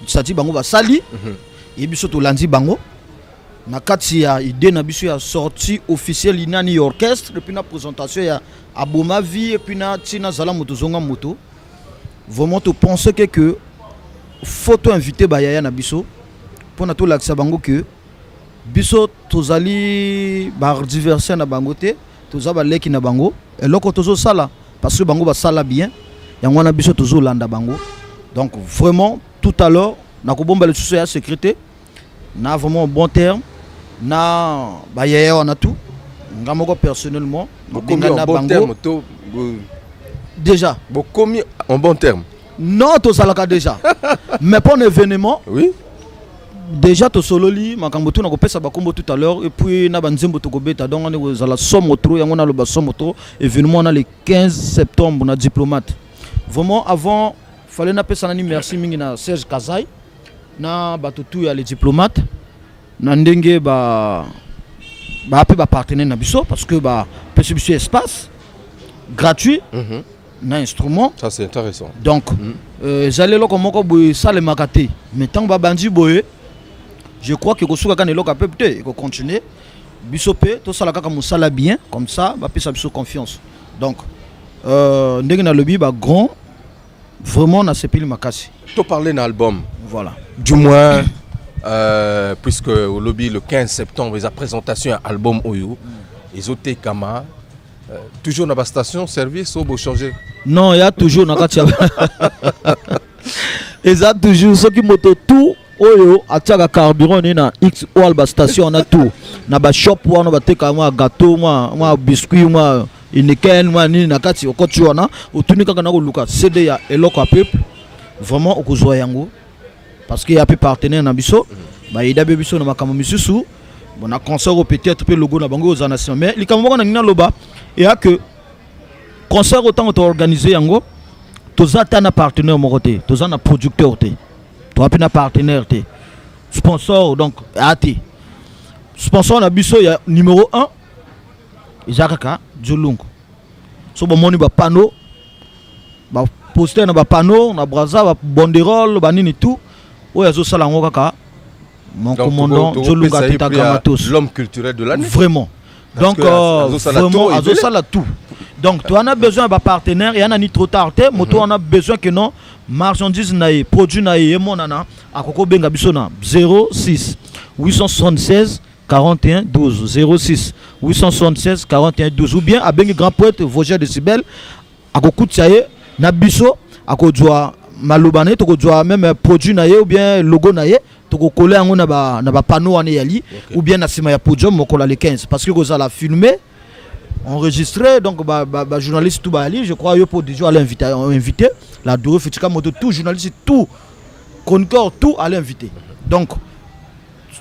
Sati bango ba sali et biso to landi bango. Na kati ya idée na biso ya sortie officielle inani orchestre et puis na présentation ya Aboma vie et puis na tina zala moto zonga moto vraiment tu penses que photo invité ba yaya na biso pour na to l'accès bango que biso tozali ba diverser na bango te tozaba leki na bango et loko tozo sala parce que bango ba sala bien yango na biso tozo landa bango donc vraiment tout à l'heure na ko bomba le souci ya sécurité na vraiment bon terme na ba yaya on a tout ngamoko personnellement na bon terme to déjà commis en bon terme non to salaka déjà mais pour un événement oui déjà to sololi makambo tout na ko pesa ba kombo tout à l'heure et puis na banzembo to ko beta donc on est à la somme trop yango na lo ba somme trop événement na le 15 septembre na diplomate vraiment avant fallait na pesa nani merci mingi na Serge Kazai na bato tout ya les diplomates na ndenge ba apé ba partenaire na biso parce que ba pesi biso espace gratuit na instrument ça c'est intéressant donc j'allais là comme moko boy sale makate mais tant ba bandi boy je crois que ko suka kan eloko peut-être et ko continuer biso pe to sala kaka musala bien comme ça ba pesa biso confiance donc ndenge na lobby ba grand vraiment na sepili makasi to parler na album voilà du moins puisque au lobby le 15 septembre ils a présentation à album Oyo Ezote Kama toujours dans la station service ou changer non il y a toujours na katia ils toujours ceux qui moto tout Oyo atiaka carburant na X ou alba station na tout na ba shop wana ba teka moi gâteau moi biscuit moi ineken moi ni na kati okoti wana otunika kana ko luka CD ya eloko a peuple vraiment okozwa yango parce qu'il y a peu partenaire na biso ba ida be biso na makambo misusu bon a concert peut-être pe logo na bango aux nations mais likambo na ngina loba et a que concert autant auto organisé yango tozata na partenaire mo côté tozana na producteur té to apena partenaire té sponsor donc ati sponsor na biso ya numéro 1 Izakaka Jolungu so bon moni ba panneau ba poster na ba panneau na braza ba banderole ba nini tout oya zo sala ngo kaka mon commandant Jolunga Tetagamatos l'homme culturel de l'année vraiment donc vraiment azo sala tout donc tu en as besoin de partenaire et on a ni trop tard moto on a besoin que non marchandise naïe produit naïe monana akoko benga bisona 06 876 41 12 06 876 41 12 ou bien à bengi grand poète Vosger de Sibel akoko tiaye na biso akodwa malobane to kodwa même produit naïe ou bien logo naïe to ko coller yango na ba panneau ane yali ou bien na sima ya podium mokola le 15 parce que ko za la filmer enregistré donc journaliste tout bali je crois yo pour déjà aller inviter la durée futika moto tout journaliste tout chroniqueur tout aller inviter donc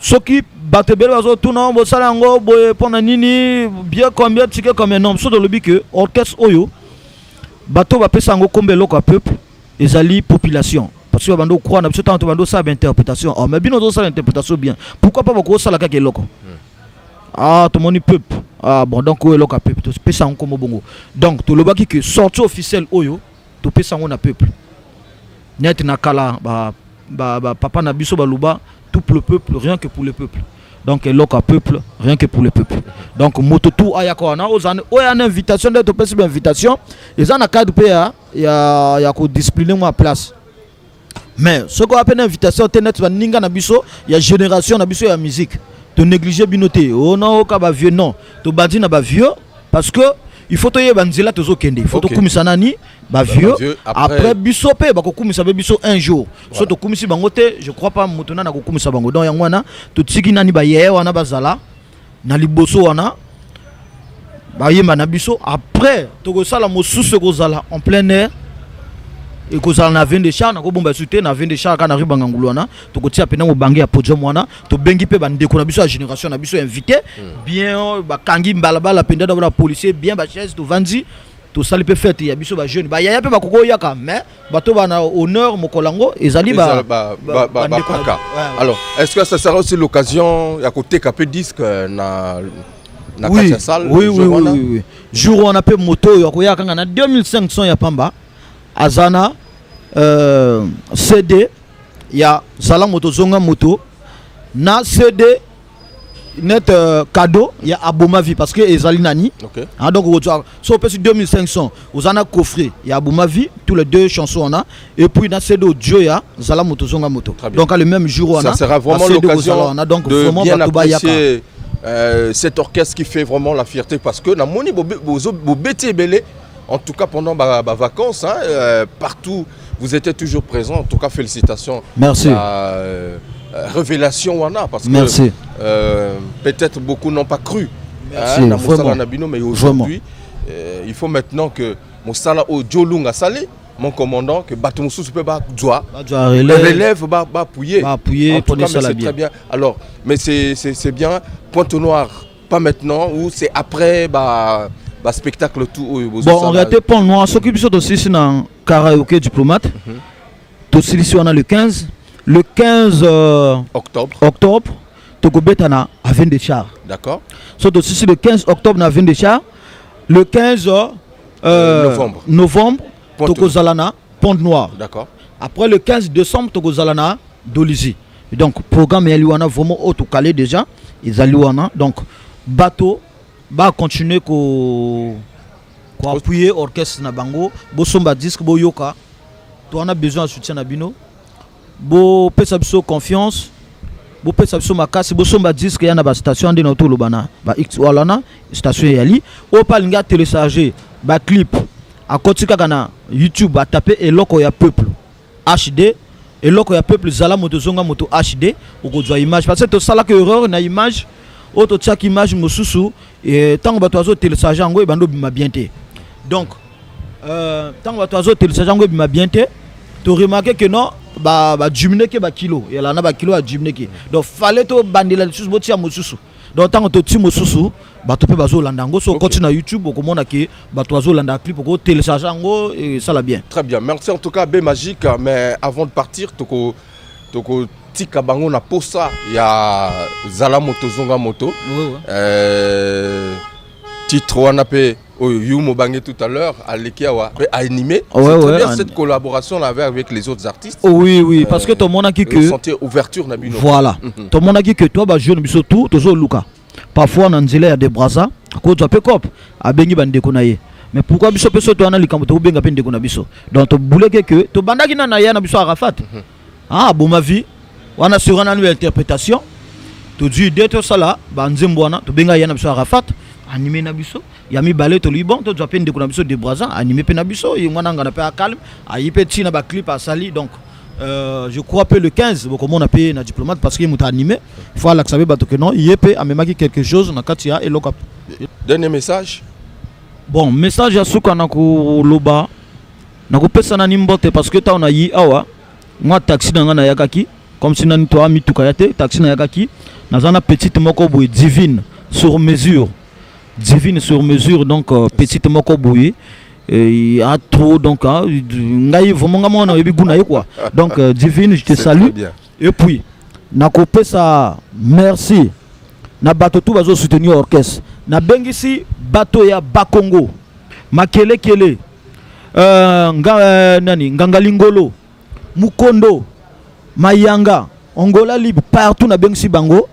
ce qui batebel bazo tout non bo sala ngo boye pona nini bien combien ticket comme un homme so de lobby que orchestre oyo bato ba pesa ngo kombe loko a peuple ezali population parce que bando croit na biso tant bando ça interprétation oh mais bino zo ça interprétation bien pourquoi pas bako sala ka loko ah tout mon peuple ah bon donc oyo loko a peuple to pesa ngo comme bongo donc to lobaki que sortie officielle oyo to pesa ngo na peuple net na kala ba papa na biso baluba tout pour le peuple rien que pour le peuple donc loko a peuple rien que pour le peuple donc moto tout ayako na ozane oya na invitation de to pesa ba invitation et na cadre pe ya ko discipliner moi place mais ce qu'on appelle invitation tenet ba ninga na biso ya génération na biso ya musique to négliger binoté oh non ka ba vieux non to badi na ba vieux parce que il faut to yeba nzela to zo kende il faut to kumisa nani ba vieux après biso pe ba ko kumisa be biso un jour so to kumisi bango te je crois pas mutuna na ko kumisa bango donc yango wana to tsiki nani ba yeye wana bazala na liboso wana bayemba na biso après tokosala mosusu ekozala en plein air ekozala na vin de char nakobomba biso te na vin de char kana ribanga ngulu wana tokotia pena mobange ya podium wana tobengi mpe bandeko na biso ya génération na biso invité bien bakangi mbalabala penda na ba policier bien ba chaise tovandi tosali mpe fête ya biso ba jeune bayaya mpe bakoko oyaka mais bato bana honneur mokolango ezali alors est-ce que ça sera aussi l'occasion ya koteka pe disque na oui, kati salle oui. Jour on a pe moto ya koyaka na 2500 ya pamba azana CD ya zala moto zonga moto na CD net cadeau ya Aboma Vie parce que ezali nani donc so peut 2500 ozana coffret ya Aboma Vie tous les deux chansons on a et puis na CD audio ya zala moto zonga moto donc le même jour on a ça sera vraiment l'occasion de bien apprécier cet orchestre qui fait vraiment la fierté parce que na moni bo beti belé. En tout cas, pendant ma vacances, partout, vous étiez toujours présents. En tout cas, félicitations. Merci. Révélation, Wana, parce merci. Que peut-être beaucoup n'ont pas cru. Merci. Vraiment. Mais aujourd'hui, il faut maintenant que Moussala au Djolunga Sali, mon commandant, que Batumoussou peut pas doit relève, appuyer. En tout cas, c'est très bien. Alors, mais c'est bien. Pointe-Noire, pas maintenant, ou c'est après, spectacle tout bon en réalité pour nous s'occupe aussi c'est dans karaoké diplomate tout ici on a le 15 octobre tokobetana à 20 de char d'accord so aussi le 15 octobre na 20 de char le 15 novembre tokozalana Pointe-Noire d'accord après le 15 décembre tokozalana Dolizy donc programme eliwana vraiment auto calé déjà ils aliwana donc bateau ba continuer ko appuyer orchestre na bango bo somba disque bo yoka to on a besoin de soutien na bino bo pesa biso confiance bo pesa biso makasi bo somba disque ya na ba station de noto lobana ba x wala na station yali o palinga télécharger ba clip a kotika kana YouTube ba taper eloko ya peuple HD eloko ya peuple zala moto zonga moto HD o ko image parce que to sala que erreur na image auto chaque image mosusu et tant que bato télécharger ngo bando bima bien té donc tant que bato télécharger ngo bima bien té to remarquer que non ba diminuer que ba kilo et là na ba kilo a diminuer que donc fallait to bandela mosusu botia mosusu donc tant que to ti mosusu bato pe bazo landa ngo so continue na YouTube ko mona que bato landa clip ko télécharger ngo et ça la bien très bien merci en tout cas B Magique mais avant de partir toko tika bango na posa ya zala moto zonga moto titre wana pe Yumo Bangé tout à l'heure Alekiawa a animé cette collaboration là avec les autres artistes oui parce que tout le monde a dit que sentir ouverture na bino voilà tout le monde a dit que toi ba jeune biso tout tozo luka parfois na nzela ya de brasa ko to pe cop a bengi bande ko na ye mais pourquoi biso peso to ana likambo to benga pe ndeko na biso donc to bouleke que to bandaki na ya na biso Arafat Aboma Vie wana sur une nouvelle interprétation to du idée to sala ba nzembo wana to benga ya na biso Arafat animé na biso yami balé to libon to jape ndeko na biso de Brazza animé pe na biso y ngwana ngana pe calme ayi pe tina ba clip a sali donc je crois que le 15 comme on a payé na diplomate parce qu'il m'a animé il faut l'accepter bato que non il peut amemaki quelque chose na katia et loka dernier message bon message ya suka na ko loba na ko pesa na nimbote parce que ta on a yi awa moi taxi na ngana yakaki comme si nani to ami tukayate taxi na yakaki na zana petite moko boy divine sur mesure donc petite moko boy il y a trop donc ngai vraiment ngamo na yebi guna quoi donc divine je te salue et puis na ko pesa merci na bato tout bazo soutenir orchestre na bengisi bato ya Bakongo makele kele nani ngangalingolo Mukondo Mayanga Ongola libre partout na bengisi bango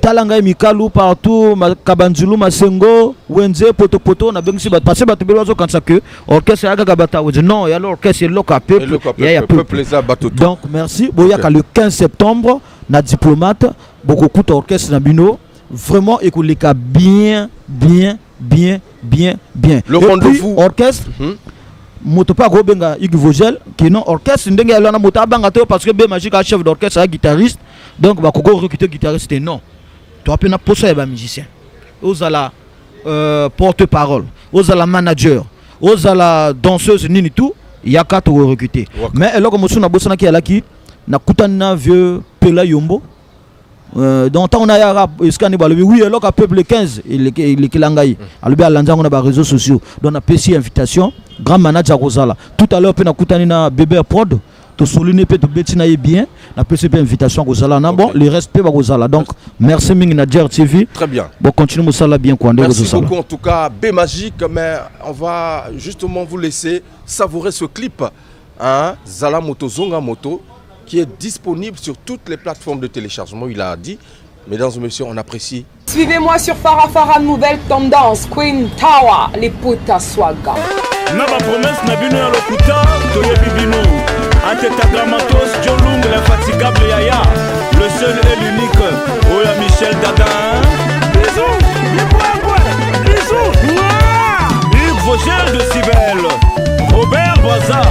talanga mikalu partout Kabanzulu Masengo Wenze poto na bengisi bat passer bato belozo quand ça que orchestre ya gabata non ya l'orchestre local peuple ya peuple donc merci boya ka le 15 septembre na diplomate beaucoup coûte orchestre na bino vraiment écouleka bien le rendez-vous orchestre moto pa go benga Hugues Vogel qui non orchestre ndenge yalana moto abanga to parce que B Magique a chef d'orchestre a guitariste donc ba koko recruter guitariste non to apena posa ya ba musicien ozala porte-parole, ozala manager, ozala danseuse nini tout, il y a 4 recrutés. Mais là comme on a bossé qui est là qui na kutana vieux Pela Yombo. Donc on a ya scanné oui alors qu'à peuple 15 il est kilangai. Albi alanja on a ba réseaux sociaux. Donc on a PC invitation, grand manager Rosala. Tout à l'heure pe na kutani na bébé prod. To souligner peut betina bien na PCP invitation Rosala na bon le respect ba Rosala. Donc merci Ming Nadir TV. Très bien. Bon continue Moussala bien quoi. Merci beaucoup en tout cas B Magique, mais on va justement vous laisser savourer ce clip hein, Zala Moto Zonga Moto qui est disponible sur toutes les plateformes de téléchargement, il a dit. Mesdames et messieurs, on apprécie. Suivez-moi sur Farah Farah Nouvelle Tendance, Queen Tawa, les Puta Swaga. Naba promesse na bino ya lokuta toyebi bino Anteta Gramatos, Jolung, l'infatigable Yaya, le seul et l'unique Oya Michel Dadin. Bisous, bisous, Hugues Vogel de Cibel, Robert Boisa,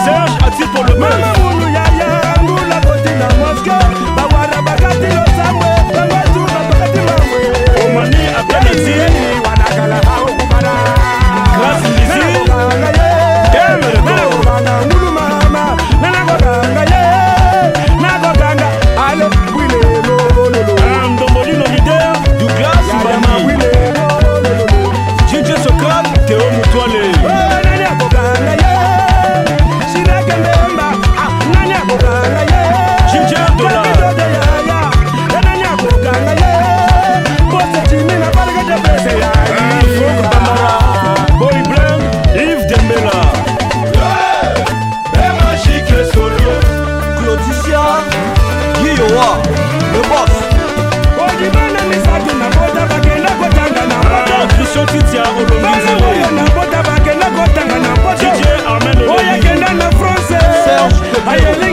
Serge Ati pour le meuf. Omani Abeneti, Grâce Lizzy, Ndombolino leader, Douglas Mbami, DJ Socrate, Théo Moutouale. Christian Titia Olongi